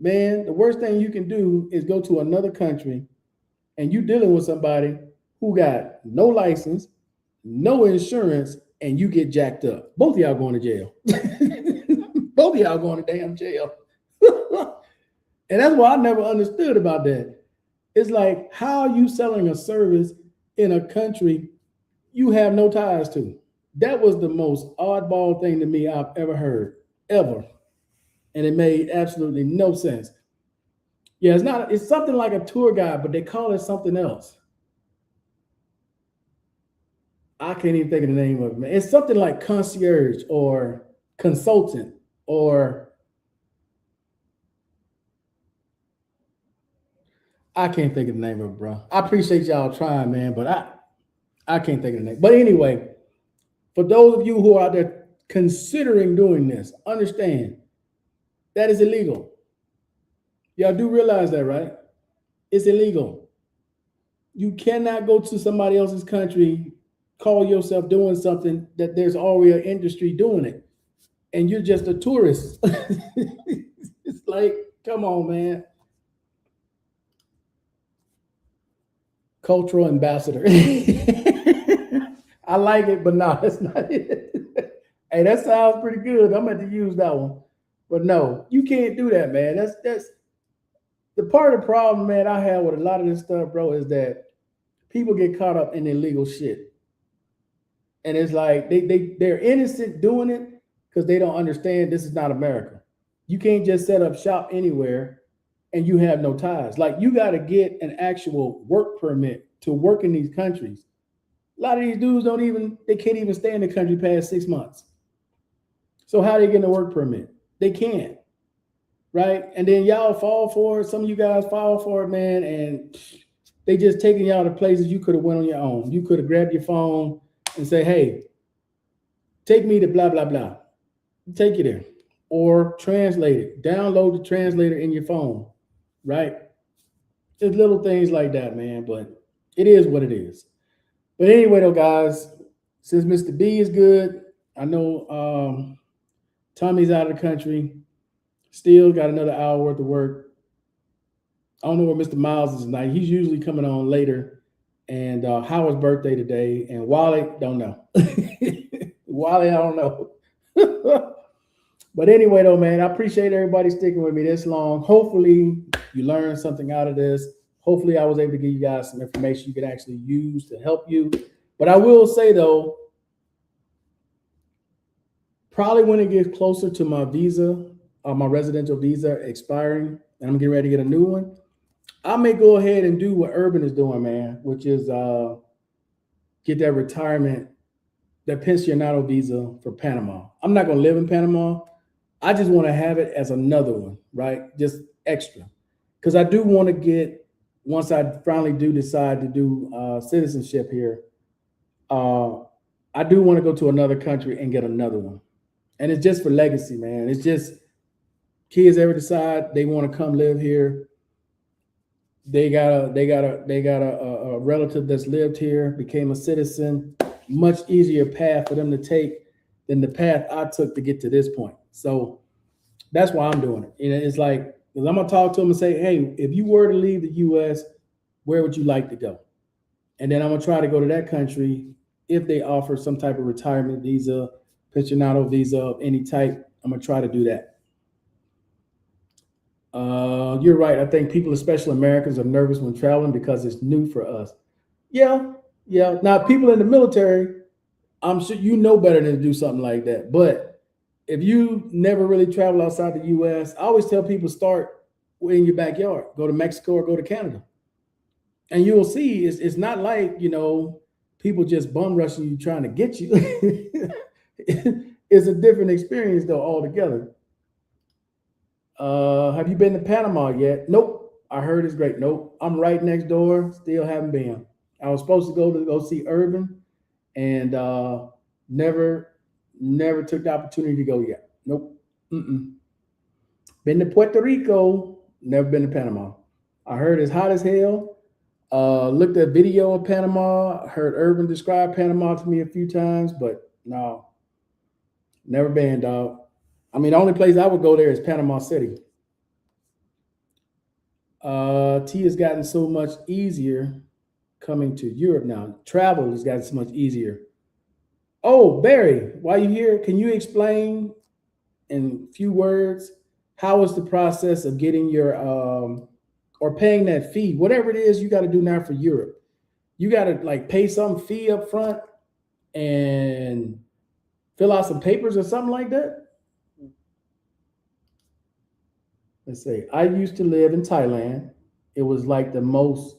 man, the worst thing you can do is go to another country and you dealing with somebody who got no license, no insurance, and you get jacked up. Both of y'all going to jail. Both of y'all going to damn jail. And that's what I never understood about that. It's like, how are you selling a service in a country you have no ties to? That was the most oddball thing to me I've ever heard, ever. And it made absolutely no sense. Yeah, it's something like a tour guide, but they call it something else. I can't even think of the name of it, man. It's something like concierge or consultant or I can't think of the name of it, bro. I appreciate y'all trying, man, but I can't think of the name. But anyway, for those of you who are out there considering doing this, understand that is illegal. Y'all do realize that, right? It's illegal. You cannot go to somebody else's country, call yourself doing something that there's already an industry doing it, and you're just a tourist. It's like, come on, man. Cultural ambassador. I like it, but no, that's not it. Hey, that sounds pretty good. I'm going to use that one. But no, you can't do that, man. That's the part of the problem, man, I have with a lot of this stuff, bro, is that people get caught up in illegal shit. And it's like they're innocent doing it because they don't understand this is not America. You can't just set up shop anywhere and you have no ties. Like, you got to get an actual work permit to work in these countries. A lot of these dudes they can't even stay in the country past 6 months. So how they getting a work permit? They can't, right? And then y'all fall for it. Some of you guys fall for it, man, and they just taking y'all to places you could have went on your own. You could have grabbed your phone and say, hey, take me to blah, blah, blah. Take you there. Or translate it. Download the translator in your phone, right? Just little things like that, man, but it is what it is. But anyway, though, guys, since Mr. B is good, I know Tommy's out of the country, still got another hour worth of work. I don't know where Mr. Miles is tonight. He's usually coming on later. And Howard's birthday today. And Wally, don't know. Wally, I don't know. But anyway, though, man, I appreciate everybody sticking with me this long. Hopefully you learned something out of this. Hopefully I was able to give you guys some information you can actually use to help you. But I will say, though, probably when it gets closer to my visa, my residential visa expiring, and I'm getting ready to get a new one, I may go ahead and do what Urban is doing, man, which is get that retirement, that pensionado visa for Panama. I'm not going to live in Panama. I just want to have it as another one, right? Just extra. Because I do want to get, once I finally do decide to do citizenship here, I do want to go to another country and get another one. And it's just for legacy, man. It's just kids ever decide they want to come live here. They got a relative that's lived here, became a citizen. Much easier path for them to take than the path I took to get to this point. So that's why I'm doing it. You know, it's like, because I'm gonna talk to them and say, hey, if you were to leave the U.S., where would you like to go? And then I'm gonna try to go to that country if they offer some type of retirement visa, pensionado visa of any type. I'm gonna try to do that. You're right. I think people, especially Americans, are nervous when traveling because it's new for us. Yeah. Now, people in the military, I'm sure you know better than to do something like that. But if you never really travel outside the U.S., I always tell people start in your backyard. Go to Mexico or go to Canada. And you will see it's not like, you know, people just bum rushing you trying to get you. It's a different experience, though, altogether. Have you been to Panama yet? Nope. I heard it's great. Nope. I'm right next door. Still haven't been. I was supposed to go see Urban, and never took the opportunity to go yet. Nope. Been to Puerto Rico. Never been to Panama. I heard it's hot as hell. Looked at video of Panama. Heard Urban describe Panama to me a few times, but no, never been, dog. I mean, the only place I would go there is Panama City. T has gotten so much easier coming to Europe now. Travel has gotten so much easier. Oh, Barry, while you're here, can you explain in a few words how is the process of getting your or paying that fee, whatever it is you got to do now for Europe? You got to like pay some fee up front and fill out some papers or something like that. Let's see. I used to live in Thailand. It was like the most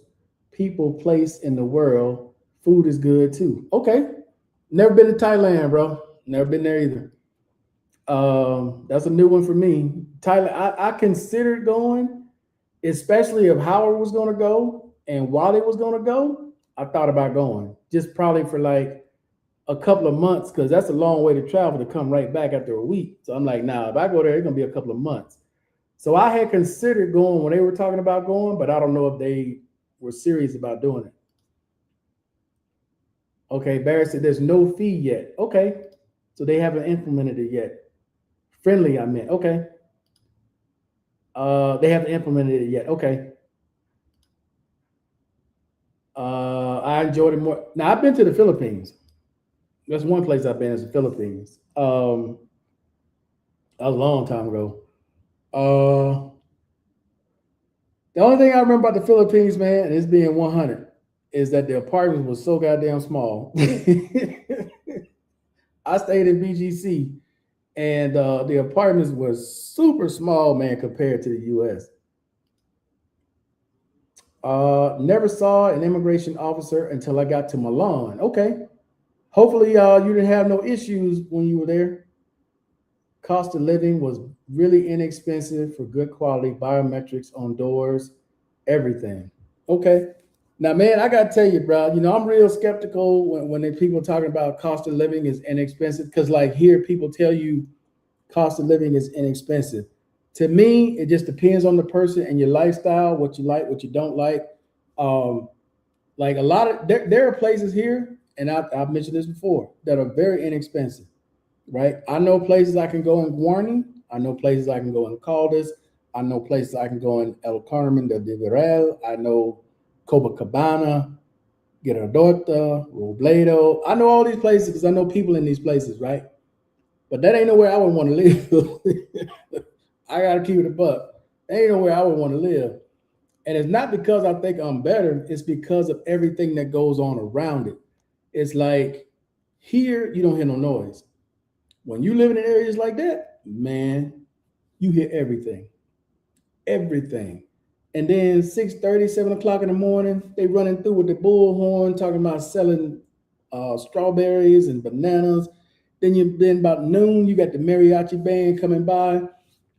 people place in the world. Food is good too. Okay. Never been to Thailand, bro. Never been there either. That's a new one for me. Thailand, I considered going especially if Howard was going to go and Wally was going to go, I thought about going just probably for like a couple of months because that's a long way to travel to come right back after a week. So I'm like, nah, if I go there, it's going to be a couple of months. So I had considered going when they were talking about going, but I don't know if they were serious about doing it. Okay, Barry said there's no fee yet. Okay, so they haven't implemented it yet. Friendly, I meant. Okay. They haven't implemented it yet. Okay. I enjoyed it more. Now I've been to the Philippines. That's one place I've been is the Philippines. A long time ago. The only thing I remember about the Philippines, man, and it's being 100, is that the apartments was so goddamn small. I stayed in BGC, and the apartments was super small, man, compared to the U.S. Never saw an immigration officer until I got to Milan. Okay. Hopefully, you didn't have no issues when you were there. Cost of living was really inexpensive for good quality biometrics on doors, everything. Okay. Now, man, I gotta tell you, bro. You know, I'm real skeptical when people talking about cost of living is inexpensive because, like, here people tell you cost of living is inexpensive. To me, it just depends on the person and your lifestyle, what you like, what you don't like. Like a lot of there are places here, and I've mentioned this before, that are very inexpensive, right? I know places I can go in Guarni. I know places I can go in Caldas. I know places I can go in El Carmen de Villarreal. I know Copacabana, Girardota, Robledo. I know all these places because I know people in these places, right? But that ain't nowhere I would want to live. I gotta keep it a buck. That ain't nowhere I would want to live. And it's not because I think I'm better, it's because of everything that goes on around it. It's like here, you don't hear no noise. When you live in areas like that, man, you hear everything. Everything. And then 6:30, 7 o'clock in the morning, they running through with the bullhorn talking about selling strawberries and bananas. Then about noon, you got the mariachi band coming by.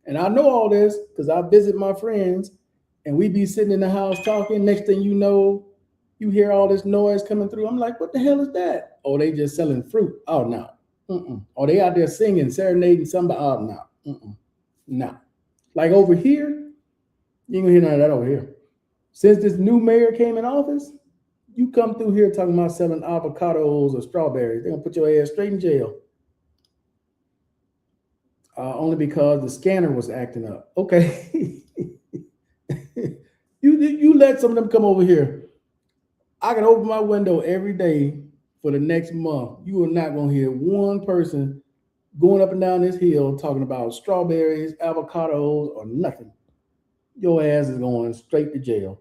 And I know all this because I visit my friends and we be sitting in the house talking. Next thing you know, you hear all this noise coming through. I'm like, what the hell is that? Oh, they just selling fruit. Oh, no. Oh, they out there singing, serenading somebody. Oh, no. No. Like over here, you ain't gonna hear none of that over here. Since this new mayor came in office, you come through here talking about selling avocados or strawberries, they're gonna put your ass straight in jail. Only because the scanner was acting up. Okay. you let some of them come over here. I can open my window every day for the next month. You are not gonna hear one person going up and down this hill talking about strawberries, avocados, or nothing. Your ass is going straight to jail.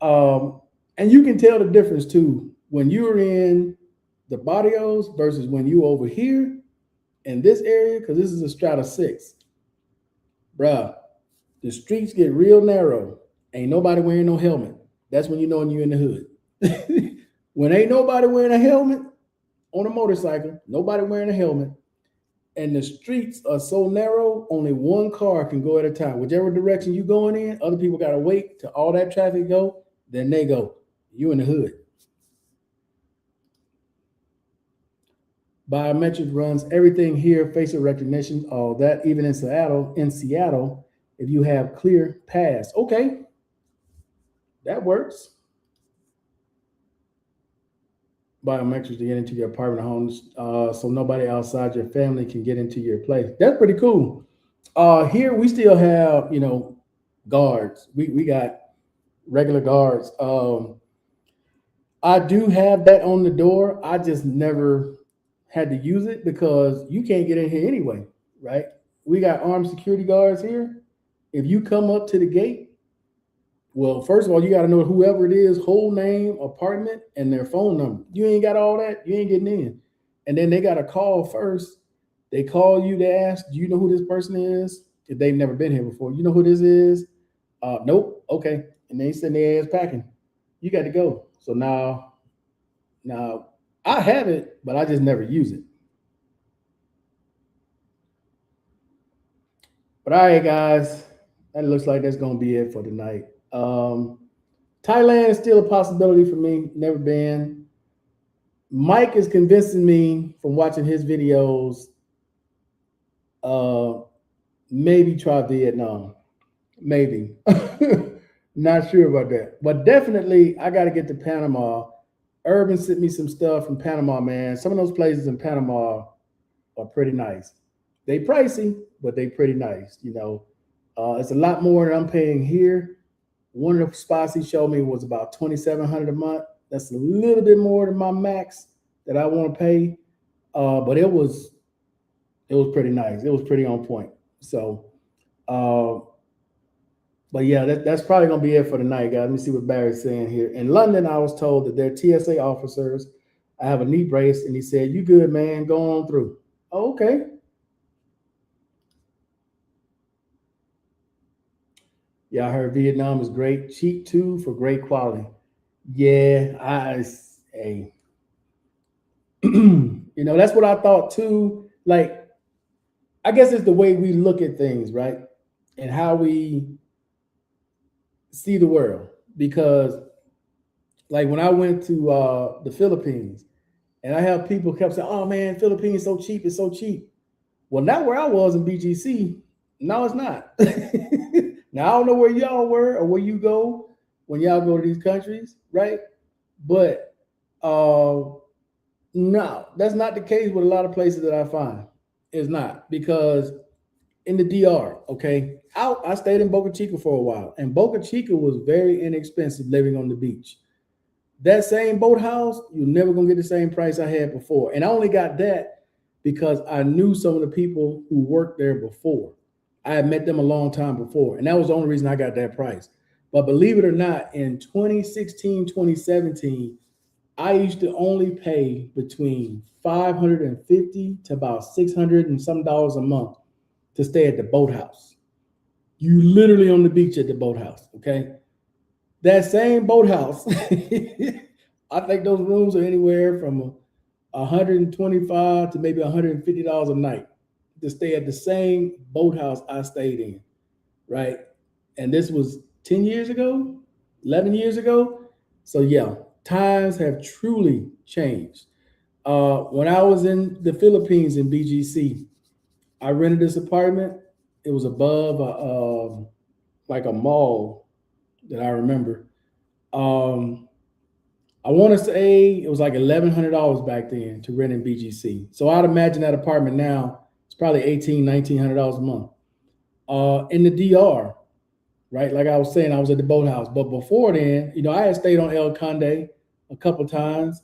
And you can tell the difference too when you're in the barrios versus when you over here in this area, because this is a strata 6. Bruh, the streets get real narrow. Ain't nobody wearing no helmet. That's when you know you're in the hood. When ain't nobody wearing a helmet on a motorcycle, nobody wearing a helmet, and the streets are so narrow, only one car can go at a time. Whichever direction you going in, other people got to wait till all that traffic go, then they go. You in the hood. Biometric runs everything here, facial recognition, all that, even in Seattle, if you have clear pass. Okay, that works. Biometrics to get into your apartment homes, so nobody outside your family can get into your place. That's pretty cool. Here we still have, guards. We got regular guards. I do have that on the door. I just never had to use it because you can't get in here anyway, right? We got armed security guards here. If you come up to the gate, well, first of all, you got to know whoever it is, whole name, apartment, and their phone number. You ain't got all that, you ain't getting in. And then they got to call first. They call you, they ask, do you know who this person is? If they've never been here before, you know who this is? Nope. Okay. And they send their ass packing. You got to go. So now I have it, but I just never use it. But all right, guys, that looks like that's going to be it for tonight. Thailand is still a possibility for me. Never been. Mike is convincing me from watching his videos. Maybe try Vietnam. Maybe. Not sure about that. But definitely, I got to get to Panama. Urban sent me some stuff from Panama, man. Some of those places in Panama are pretty nice. They pricey, but they pretty nice. It's a lot more than I'm paying here. One of the spots he showed me was about $2,700 a month. That's a little bit more than my max that I want to pay. But it was pretty nice. It was pretty on point. So, but yeah, that's probably gonna be it for tonight, guys. Let me see what Barry's saying here. In London, I was told that they're TSA officers. I have a knee brace, and he said, "You good, man? Go on through." Oh, okay. Yeah, I heard Vietnam is great, cheap too, for great quality. Yeah, hey, that's what I thought too. Like, I guess it's the way we look at things, right? And how we see the world. Because, like, when I went to the Philippines, and I have people kept saying, "Oh man, Philippines so cheap, it's so cheap." Well, not where I was in BGC. No, it's not. Now I don't know where y'all were or where you go when y'all go to these countries, right? But no, that's not the case with a lot of places that I find. It's not, because in the DR, okay, I stayed in Boca Chica for a while, and Boca Chica was very inexpensive living on the beach. That same boathouse, you're never gonna get the same price I had before. And I only got that because I knew some of the people who worked there before. I had met them a long time before, and that was the only reason I got that price. But believe it or not, in 2016, 2017, I used to only pay between $550 to about $600 and some dollars a month to stay at the boathouse. You literally on the beach at the boathouse, okay? That same boathouse, I think those rooms are anywhere from $125 to maybe $150 a night to stay at the same boathouse I stayed in, right? And this was 10 years ago, 11 years ago. So yeah, times have truly changed. When I was in the Philippines in BGC, I rented this apartment. It was above like a mall that I remember. I want to say it was like $1,100 back then to rent in BGC. So I'd imagine that apartment now it's probably $1,900 a month. In the DR, right? Like I was saying, I was at the boathouse, but before then, I had stayed on El Conde a couple times.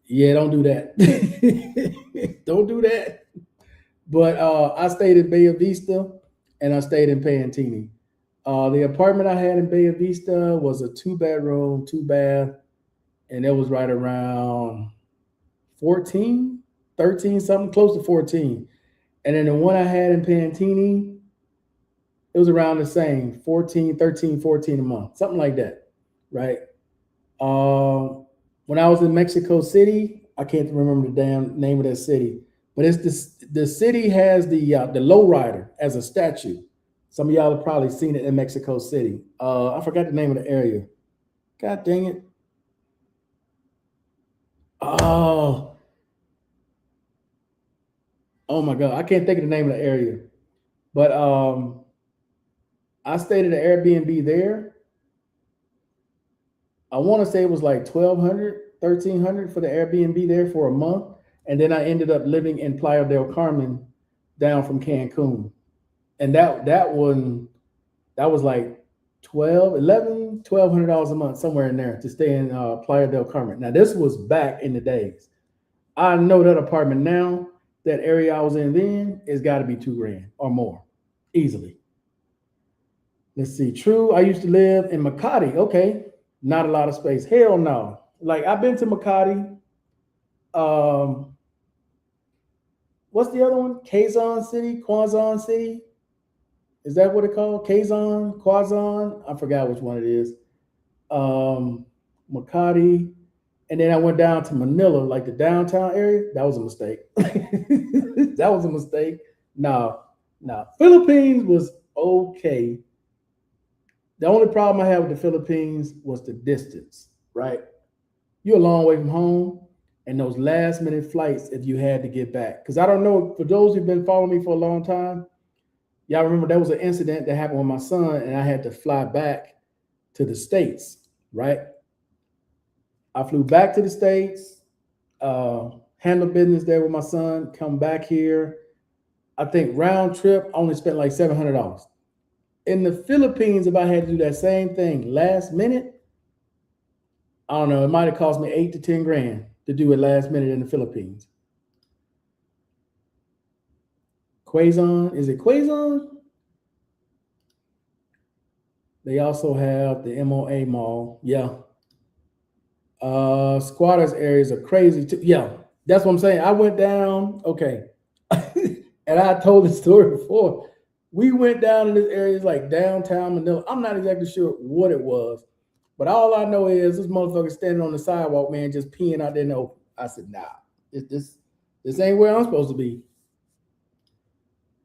Yeah, don't do that. Don't do that. But I stayed in Bay Vista and I stayed in Pantini. The apartment I had in Bay Vista was a 2-bedroom, 2-bath, and it was right around 14, 13, something close to 14. And then the one I had in Pantini, it was around the same, 14, 13, 14 a month, something like that, right? When I was in Mexico City, I can't remember the damn name of that city, but it's the city has the lowrider as a statue. Some of y'all have probably seen it in Mexico City. I forgot the name of the area. God dang it. Oh my God. I can't think of the name of the area. But I stayed at an Airbnb there. I want to say it was like $1,200, $1,300 for the Airbnb there for a month. And then I ended up living in Playa del Carmen down from Cancun. And that one, that was like $1,200 a month, somewhere in there, to stay in Playa del Carmen. Now, this was back in the days. I know that apartment now, that area I was in then, it's got to be $2,000 or more, easily. Let's see. True, I used to live in Makati. Okay, not a lot of space. Hell no. Like, I've been to Makati. What's the other one? Quezon City? Is that what it's called? Quezon? I forgot which one it is. Makati. And then I went down to Manila, like the downtown area. That was a mistake. That was a mistake. No. Philippines was okay. The only problem I had with the Philippines was the distance, right? You're a long way from home, and those last minute flights if you had to get back. Because I don't know, for those who've been following me for a long time, y'all remember there was an incident that happened with my son, and I had to fly back to the States, right? I flew back to the States, handle business there with my son, come back here. I think round trip only spent like $700. In the Philippines, if I had to do that same thing last minute, I don't know, it might have cost me 8 to 10 grand to do it last minute in the Philippines. Quezon, is it Quezon? They also have the MOA Mall. Yeah. Squatters areas are crazy too. Yeah, that's what I'm saying. I went down, okay. And I told the story before. We went down in this area, it's like downtown Manila. I'm not exactly sure what it was, but all I know is this motherfucker standing on the sidewalk, man, just peeing out there in the open. I said, nah, this ain't where I'm supposed to be.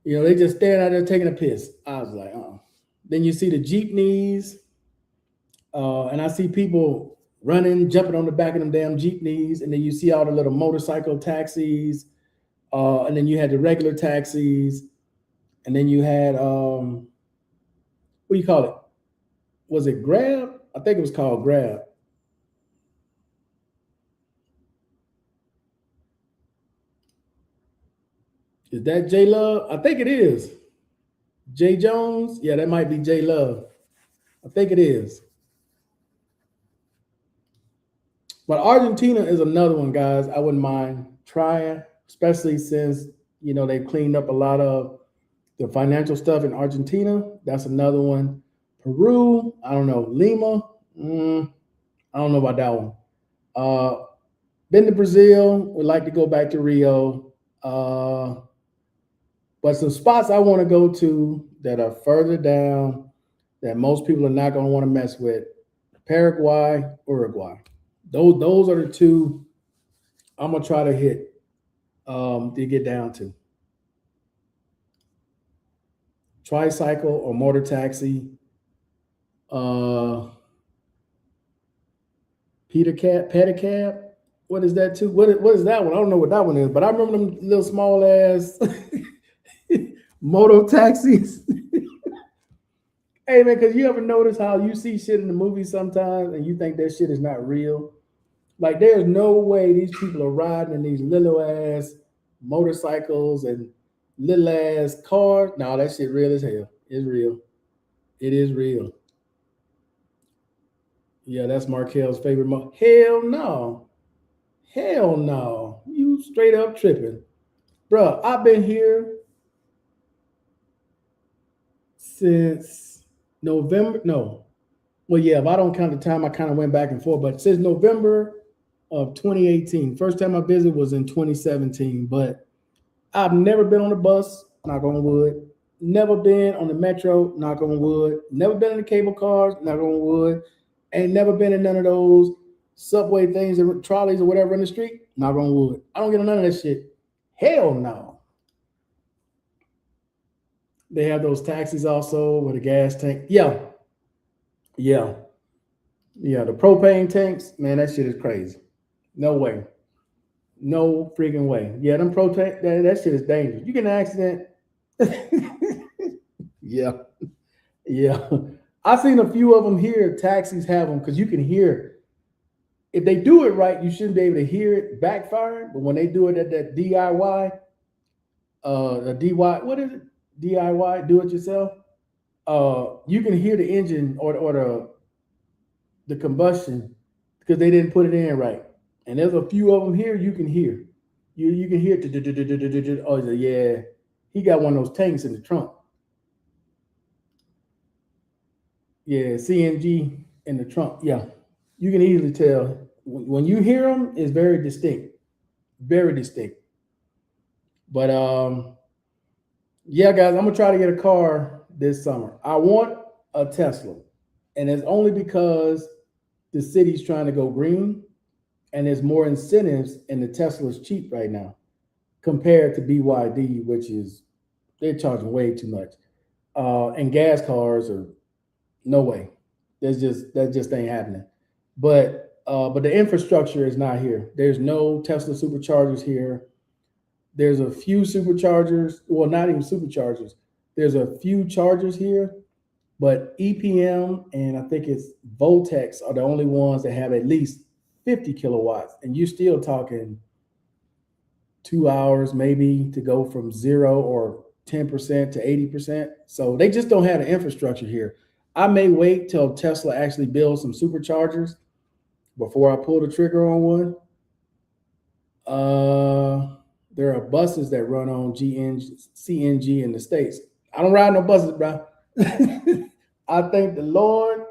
You know, they just standing out there taking a piss. I was like, Then you see the jeepneys, and I see people running, jumping on the back of them damn jeepneys, and then you see all the little motorcycle taxis, and then you had the regular taxis, and then you had what do you call it? Was it Grab? I think it was called Grab. Is that J Love? I think it is. Jay Jones? Yeah, that might be J Love. I think it is. But Argentina is another one, guys. I wouldn't mind trying, especially since, you know, they've cleaned up a lot of the financial stuff in Argentina. That's another one. Peru, I don't know. Lima, I don't know about that one. Been to Brazil. Would like to go back to Rio. But some spots I want to go to that are further down that most people are not going to want to mess with: Paraguay, Uruguay. Those are the two I'm gonna try to hit to get down to. Tricycle or motor taxi. Pedicab. What is that too? What is that one? I don't know what that one is, but I remember them little small ass moto taxis. Hey man, because you ever notice how you see shit in the movies sometimes and you think that shit is not real? Like there's no way these people are riding in these little ass motorcycles and little ass cars. No, that shit real as hell. It's real. It is real. Yeah, that's Markel's favorite. Hell no. Hell no. You straight up tripping. Bruh, I've been here since November. No. Well, yeah, if I don't count the time I kind of went back and forth, but since November of 2018. First time I visited was in 2017, but I've never been on a bus, knock on wood. Never been on the metro, knock on wood. Never been in the cable cars, knock on wood. Ain't never been in none of those subway things or trolleys or whatever in the street, knock on wood. I don't get on none of that shit. Hell no. They have those taxis also with a gas tank. Yeah. The propane tanks, man, that shit is crazy. No way. No freaking way. Yeah, them propane, that shit is dangerous. You get an accident. Yeah. I've seen a few of them here. Taxis have them because you can hear. If they do it right, you shouldn't be able to hear it backfiring. But when they do it at that DIY, what is it? DIY, do it yourself. You can hear the engine or the combustion because they didn't put it in right. And there's a few of them here you can hear. You can hear it. Oh yeah, he got one of those tanks in the trunk. Yeah, CNG in the trunk. Yeah, you can easily tell when you hear them. It's very distinct, very distinct. But yeah, guys, I'm gonna try to get a car this summer. I want a Tesla, and it's only because the city's trying to go green, and there's more incentives, and the Tesla's cheap right now compared to BYD, which is they're charging way too much. And gas cars are No way. That just ain't happening. But the infrastructure is not here. There's no Tesla superchargers here. There's a few superchargers. Well, not even superchargers. There's a few chargers here, but EPM and I think it's Voltex are the only ones that have at least 50 kilowatts. And you're still talking 2 hours maybe to go from 0 or 10% to 80%. So they just don't have the infrastructure here. I may wait till Tesla actually builds some superchargers before I pull the trigger on one. There are buses that run on CNG in the States. I don't ride no buses, bro. I thank the Lord.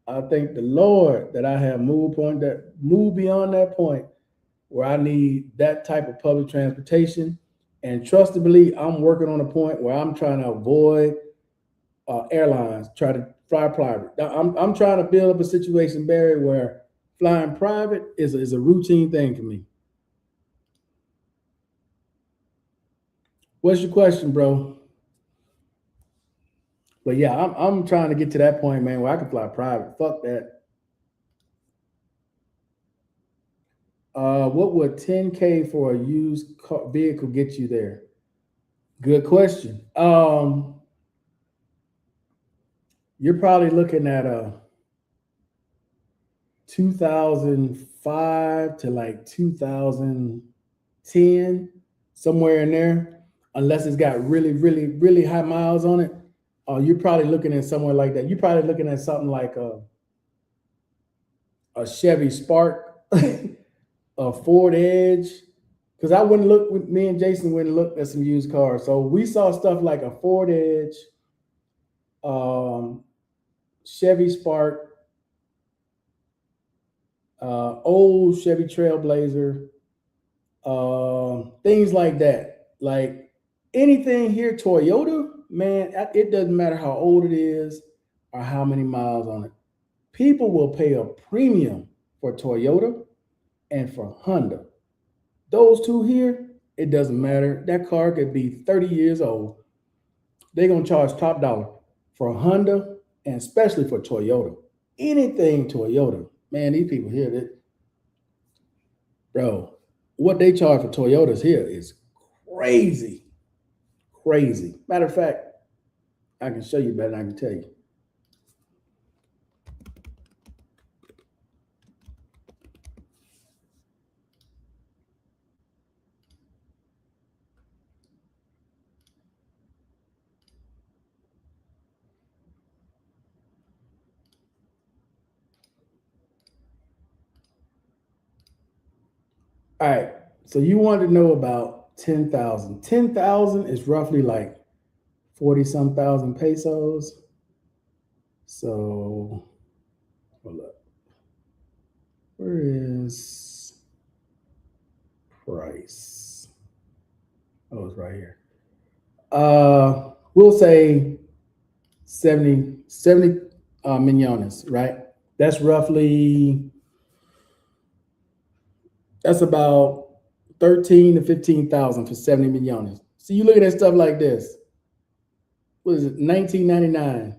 I thank the Lord that I have moved beyond that point where I need that type of public transportation. And trust to believe, I'm working on a point where I'm trying to avoid airlines, try to fly private. I'm trying to build up a situation, Barry, where flying private is a routine thing for me. What's your question, bro? But yeah, I'm trying to get to that point, man, where I can fly private. Fuck that. What would 10K for a used vehicle get you there? Good question. You're probably looking at a 2005 to like 2010, somewhere in there, unless it's got really, really, really high miles on it. You're probably looking at somewhere like that. You're probably looking at something like a Chevy Spark, a Ford Edge. Because I wouldn't look with me and Jason went and looked at some used cars. So we saw stuff like a Ford Edge, Chevy Spark, old Chevy Trailblazer, things like that. Like anything here, Toyota, man, it doesn't matter how old it is or how many miles on it. People will pay a premium for Toyota and for Honda. Those two here, it doesn't matter. That car could be 30 years old. They're going to charge top dollar for Honda and especially for Toyota. Anything Toyota, man, these people here, bro, what they charge for Toyotas here is crazy. Crazy. Matter of fact, I can show you better than I can tell you. All right. So you wanted to know about 10,000. 10,000 is roughly like 40 some thousand pesos. So hold up. Where is price? Oh, it's right here. We'll say 70 millones, right? That's about 13 to 15,000 for 70 millones. So you look at that stuff like this. What is it? 1999.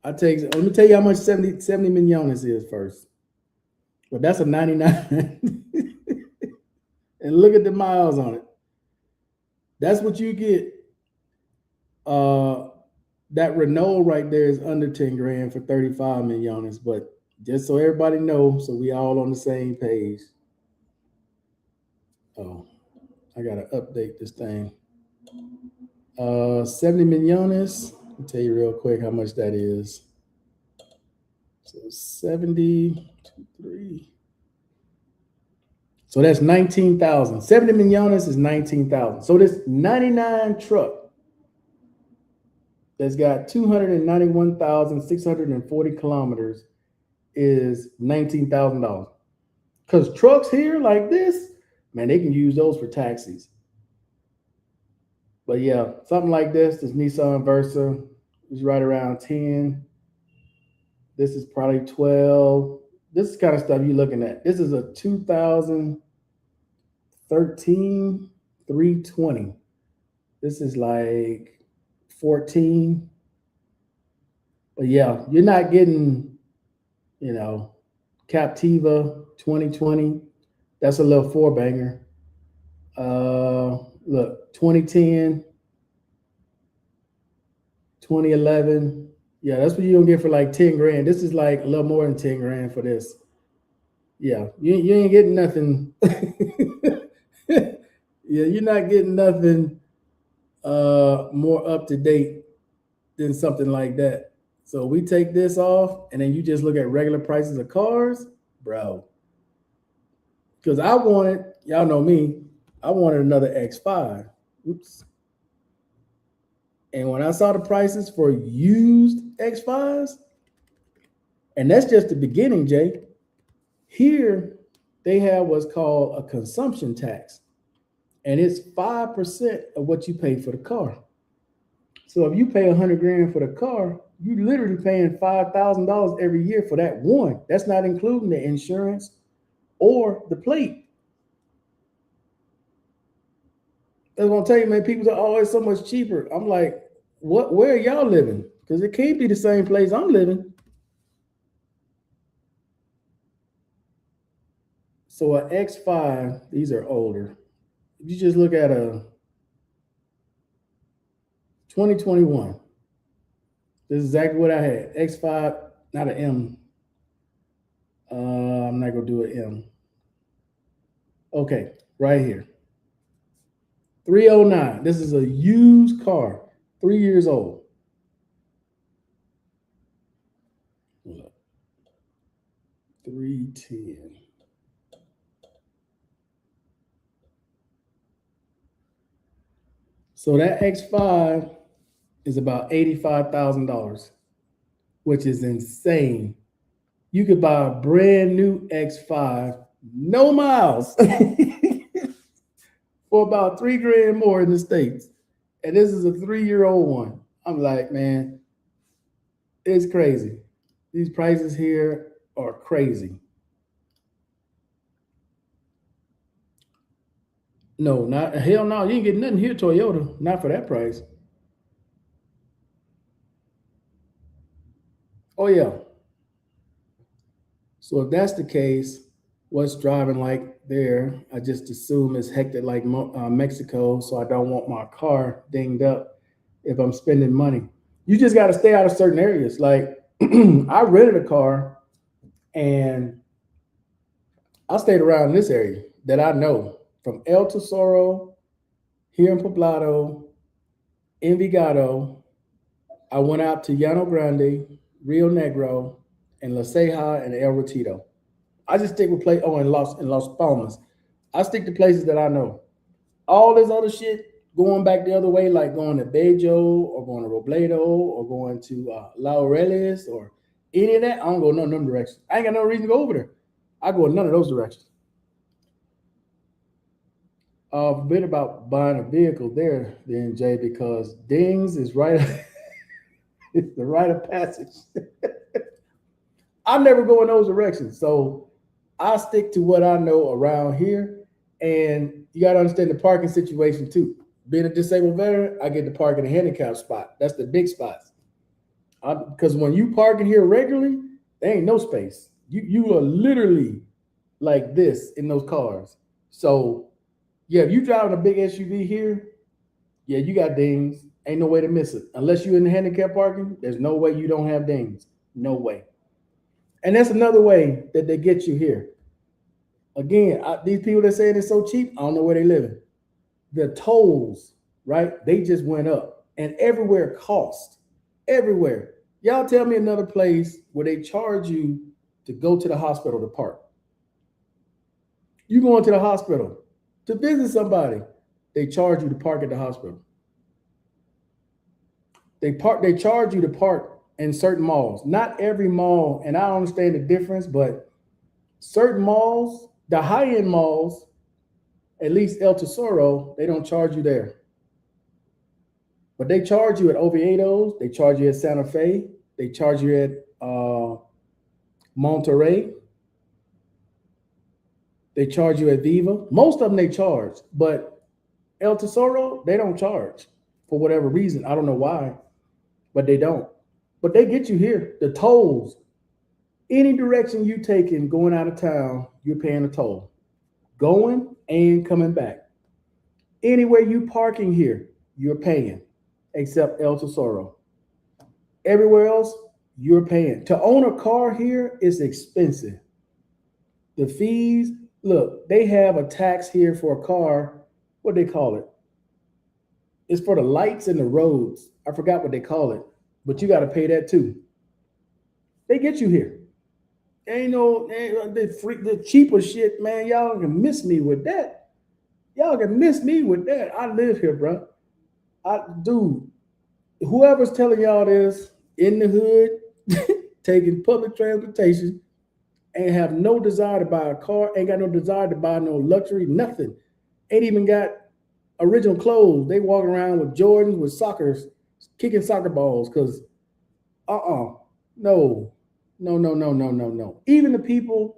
Let me tell you how much 70 millones is first. But that's a 99. And look at the miles on it. That's what you get. That Renault right there is under 10 grand for 35 millones. But just so everybody knows, so we all on the same page. Oh, I gotta update this thing. 70 millones. I'll tell you real quick how much that is. So 73. So that's 19,000. 70 millones is 19,000. So this 99 truck that's got 291,640 kilometers is $19,000. Because trucks here like this, man, they can use those for taxis. But yeah, something like this Nissan Versa is right around 10. This is probably 12. This is kind of stuff you're looking at. This is a 2013 320. This is like 14. But yeah, you're not getting, you know, Captiva 2020. That's a little four banger. Look, 2010, 2011. Yeah, that's what you're gonna get for like 10 grand. This is like a little more than 10 grand for this. Yeah, you ain't getting nothing. Yeah, you're not getting nothing more up to date than something like that. So we take this off, and then you just look at regular prices of cars, bro. Because I wanted, y'all know me, I wanted another X5. Oops. And when I saw the prices for used X5s, and that's just the beginning, Jay. Here they have what's called a consumption tax, and it's 5% of what you pay for the car. So if you pay 100 grand for the car, you literally paying $5,000 every year for that one. That's not including the insurance or the plate. That's what I'm telling you, man. People are always so much cheaper. I'm like, what? Where are y'all living? Because it can't be the same place I'm living. So an X5, these are older. If you just look at a 2021, this is exactly what I had. X5, not an M. I'm not gonna do an M. Okay, right here. 309. This is a used car, 3 years old. 310. So that X5 is about $85,000, which is insane. You could buy a brand new X5, no miles, for about 3 grand more in the States. And this is a 3-year-old one. I'm like, man, it's crazy. These prices here are crazy. No, not hell no. You ain't getting nothing here, Toyota. Not for that price. Oh yeah. So if that's the case, what's driving like there? I just assume it's hectic like Mexico, so I don't want my car dinged up if I'm spending money. You just got to stay out of certain areas. Like I rented a car, and I stayed around this area that I know, from El Tesoro, here in Poblado, Envigado. I went out to Llano Grande, Rio Negro, and La Ceja and El Retiro. I just stick with in Las Palmas. I stick to places that I know. All this other shit going back the other way, like going to Bello or going to Robledo or going to Laureles or any of that, I don't go none of them directions. I ain't got no reason to go over there. I go in none of those directions. A bit about buying a vehicle there, then Jay, because Dings is right. It's the rite of passage. I never go in those directions, so I stick to what I know around here. And you got to understand the parking situation too. Being a disabled veteran, I get to park in a handicap spot. That's the big spots. Because when you park in here regularly, there ain't no space. You are literally like this in those cars. So yeah, if you driving a big SUV here, yeah, you got dings. Ain't no way to miss it. Unless you're in the handicap parking, there's no way you don't have dings. No way. And that's another way that they get you here. Again, these people that say it's so cheap, I don't know where they living. The tolls, right? They just went up, and everywhere cost. Everywhere. Y'all tell me another place where they charge you to go to the hospital to park. You going to the hospital to visit somebody, they charge you to park at the hospital. They charge you to park in certain malls. Not every mall, and I don't understand the difference, but certain malls, the high-end malls, at least El Tesoro, they don't charge you there. But they charge you at Oviedo's, they charge you at Santa Fe, they charge you at Monterey, they charge you at Viva. Most of them they charge, but El Tesoro, they don't charge for whatever reason. I don't know why, but they don't. but they get you here. The tolls, any direction you taking going out of town, you're paying a toll, going and coming back. Anywhere you parking here, you're paying, except El Tesoro. Everywhere else, you're paying. To own a car here is expensive. The fees, look, they have a tax here for a car. What they call it? It's for the lights and the roads. I forgot what they call it, but you got to pay that too. They get you here. Ain't no the cheaper shit, man. Y'all can miss me with that. Y'all can miss me with that. I live here, bro. Dude, whoever's telling y'all this in the hood, taking public transportation, ain't have no desire to buy a car, ain't got no desire to buy no luxury, nothing. Ain't even got original clothes. They walk around with Jordans, with soccers, kicking soccer balls, because no. Even the people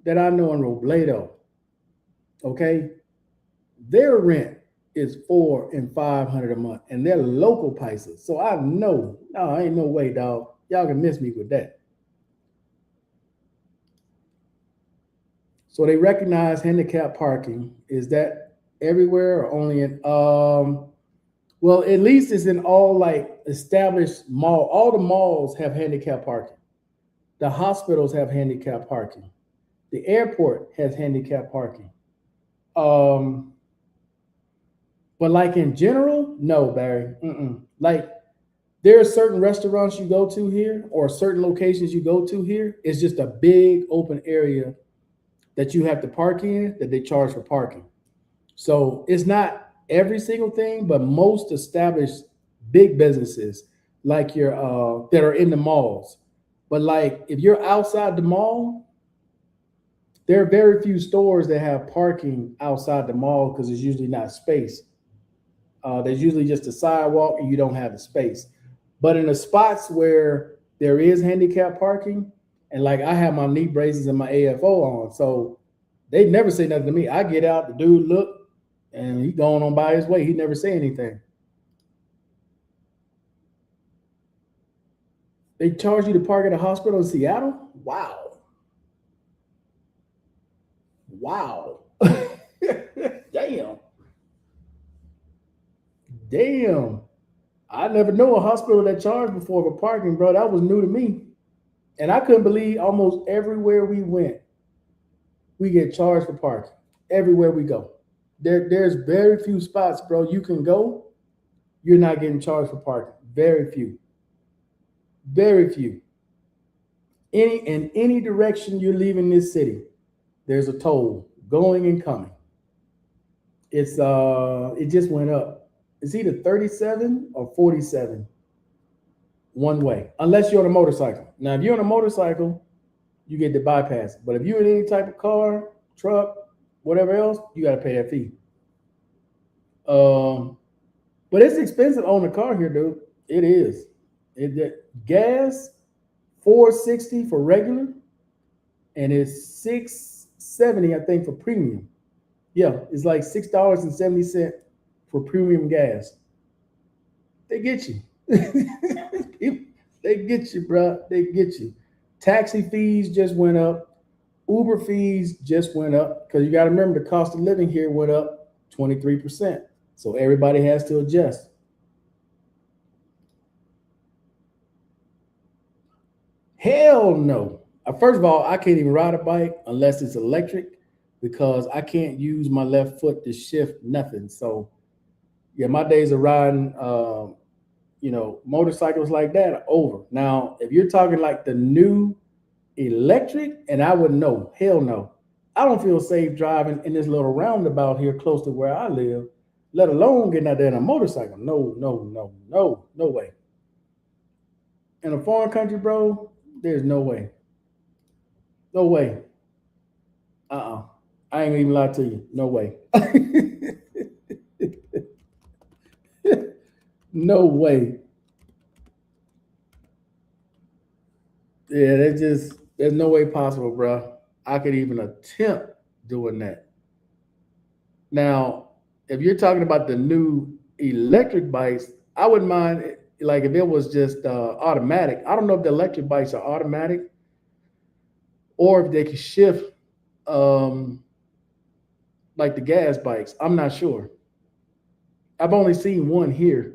that I know in Robledo, okay, their rent is $400 and $500 a month, and they're local prices. So I know, no, ain't no way, dog. Y'all can miss me with that. So they recognize handicap parking. Is that everywhere or only in well, at least it's in all like established mall. All the malls have handicap parking. The hospitals have handicap parking. The airport has handicap parking. But like in general, no, Barry. Like there are certain restaurants you go to here or certain locations you go to here. It's just a big open area that you have to park in that they charge for parking. So it's not every single thing, but most established big businesses like your that are in the malls. But like if you're outside the mall, there are very few stores that have parking outside the mall because there's usually not space. There's usually just a sidewalk and you don't have the space. But in the spots where there is handicap parking, and like I have my knee braces and my AFO on, so they never say nothing to me. I get out, the dude look, and he going on by his way. He never say anything. They charge you to park at a hospital in Seattle? Wow. Damn. I never know a hospital that charged before for parking, bro. That was new to me. And I couldn't believe almost everywhere we went, we get charged for parking. Everywhere we go. There's very few spots, bro, you can go, you're not getting charged for parking. Very few. Very few. In any direction you're leaving this city, there's a toll going and coming. It's it just went up. It's either 37 or 47 one way, unless you're on a motorcycle. Now, if you're on a motorcycle, you get the bypass. But if you're in any type of car, truck, whatever else, you got to pay that fee. But it's expensive to own a car here, dude. It is. Gas, $4.60 for regular, and it's $6.70, I think, for premium. Yeah, it's like $6.70 for premium gas. They get you. They get you, bro. They get you. Taxi fees just went up. Uber fees just went up because you got to remember the cost of living here went up 23%. So everybody has to adjust. Hell no. First of all, I can't even ride a bike unless it's electric because I can't use my left foot to shift nothing. So yeah, my days of riding, motorcycles like that are over. Now, if you're talking like the new electric, and I wouldn't know, hell no. I don't feel safe driving in this little roundabout here close to where I live, let alone getting out there in a motorcycle. No way. In a foreign country, bro, there's no way. No way. I ain't gonna even lie to you. No way. No way. Yeah, there's no way possible, bro. I could even attempt doing that. Now, if you're talking about the new electric bikes, I wouldn't mind. like if it was just automatic. I don't know if the electric bikes are automatic or if they can shift like the gas bikes. I'm not sure. I've only seen one here.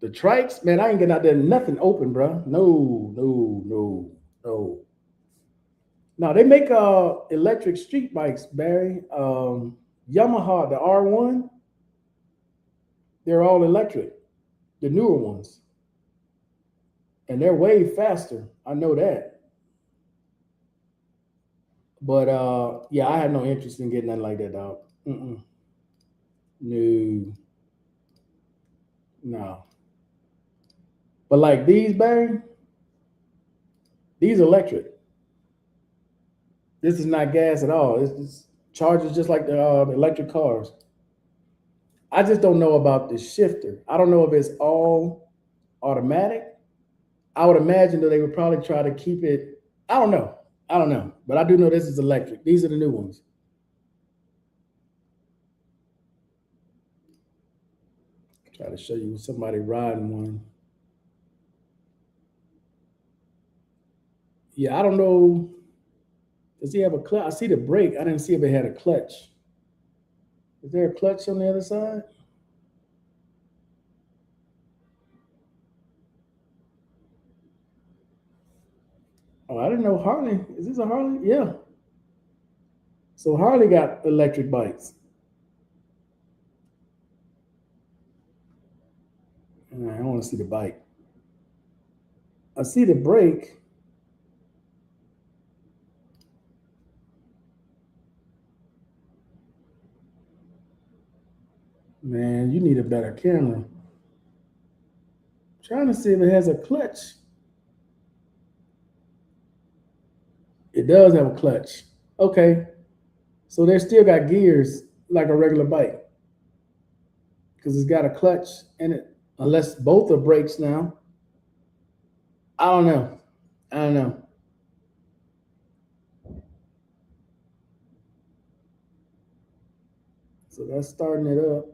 The trikes, man, I ain't getting out there nothing open, bro. No. Now they make electric street bikes, Barry. Yamaha, the R1, they're all electric, the newer ones. And they're way faster. I know that. But yeah, I had no interest in getting nothing like that, dog. No. But like these, Barry, these electric. This is not gas at all. It's charges just like the electric cars. I just don't know about the shifter. I don't know if it's all automatic. I would imagine that they would probably try to keep it. I don't know. But I do know this is electric. These are the new ones. Try to show you somebody riding one. Yeah, I don't know. Does he have a clutch? I see the brake. I didn't see if it had a clutch. Is there a clutch on the other side? Oh, I didn't know Harley. Is this a Harley? Yeah. So Harley got electric bikes. I don't want to see the bike. I see the brake. Man, you need a better camera. I'm trying to see if it has a clutch. It does have a clutch. Okay. So they still got gears like a regular bike. Because it's got a clutch in it. Unless both are brakes now. I don't know. So that's starting it up.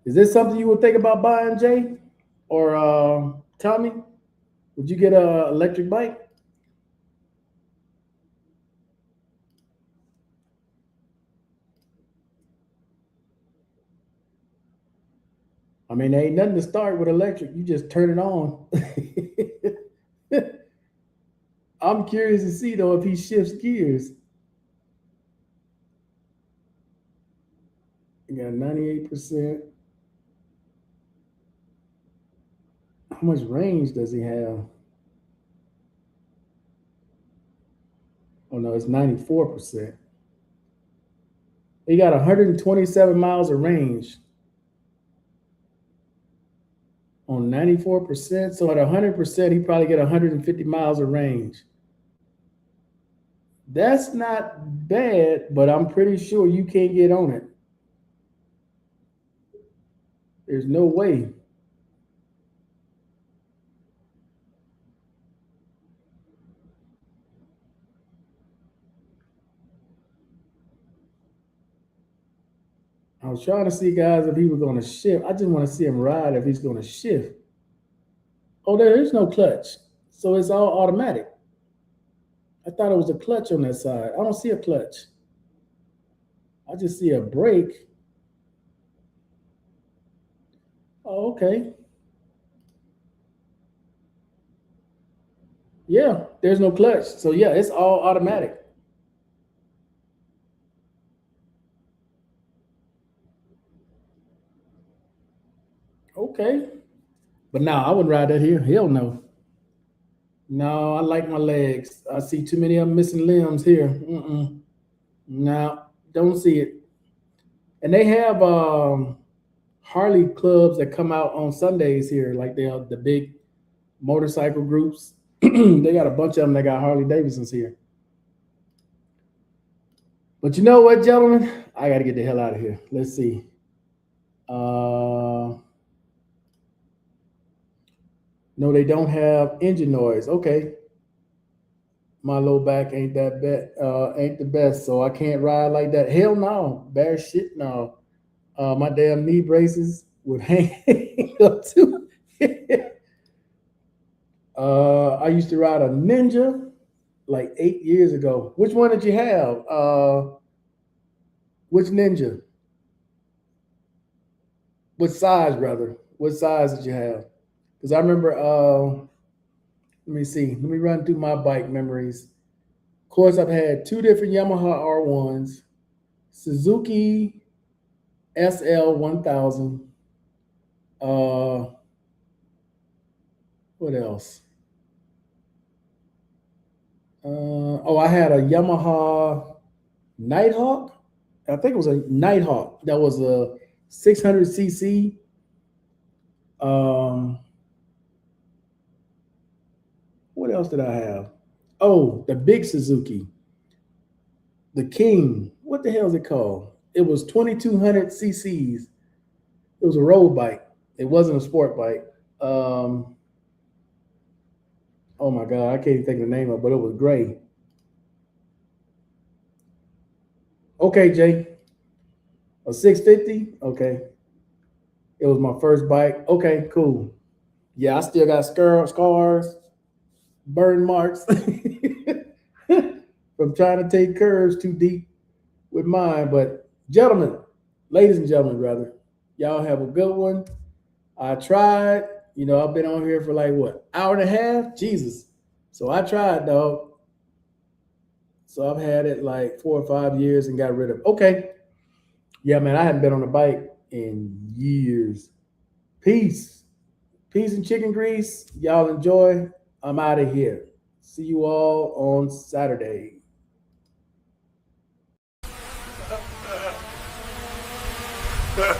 Is this something you would think about buying, Jay? Or Tommy? Would you get an electric bike? I mean, there ain't nothing to start with electric. You just turn it on. I'm curious to see, though, if he shifts gears. You got 98%. How much range does he have? Oh, no, it's 94%. He got 127 miles of range on 94%. So at 100%, he probably get 150 miles of range. That's not bad, but I'm pretty sure you can't get on it. There's no way. I was trying to see, guys, if he was going to shift. I just want to see him ride if he's going to shift. Oh, there is no clutch. So it's all automatic. I thought it was a clutch on that side. I don't see a clutch. I just see a brake. Oh, okay. Yeah, there's no clutch. So yeah, it's all automatic. Okay. But no, I wouldn't ride that here. Hell no. No, I like my legs. I see too many of them missing limbs here. No, don't see it. And they have Harley clubs that come out on Sundays here, like they are the big motorcycle groups. They got a bunch of them that got Harley Davidsons here. But you know what, gentlemen? I got to get the hell out of here. Let's see. No, they don't have engine noise. Okay. My low back ain't that bad, ain't the best, so I can't ride like that. Hell no. Bad shit, no. My damn knee braces would hang up to. I used to ride a Ninja like 8 years ago. Which one did you have? Which Ninja? What size, brother? What size did you have? Because I remember, let me see. Let me run through my bike memories. Of course, I've had two different Yamaha R1s, Suzuki SL 1000. What else? I had a Yamaha Nighthawk. I think it was a Nighthawk. That was a 600cc. What else did I have? Oh, the big Suzuki, the King. What the hell is it called? It was 2200 cc's. It was a road bike. It wasn't a sport bike. Oh my God, I can't even think of the name of it, but it was gray. Okay, Jay. A 650? Okay. It was my first bike. Okay, cool. Yeah, I still got scars, burn marks from trying to take curves too deep with mine. But gentlemen, ladies and gentlemen, rather, y'all have a good one. I tried. You know, I've been on here for like what, hour and a half? Jesus. So I tried, dog. So I've had it like 4 or 5 years and got rid of it. Okay. Yeah, man, I haven't been on a bike in years. Peace. Peace and chicken grease. Y'all enjoy. I'm out of here. See you all on Saturday. Yeah.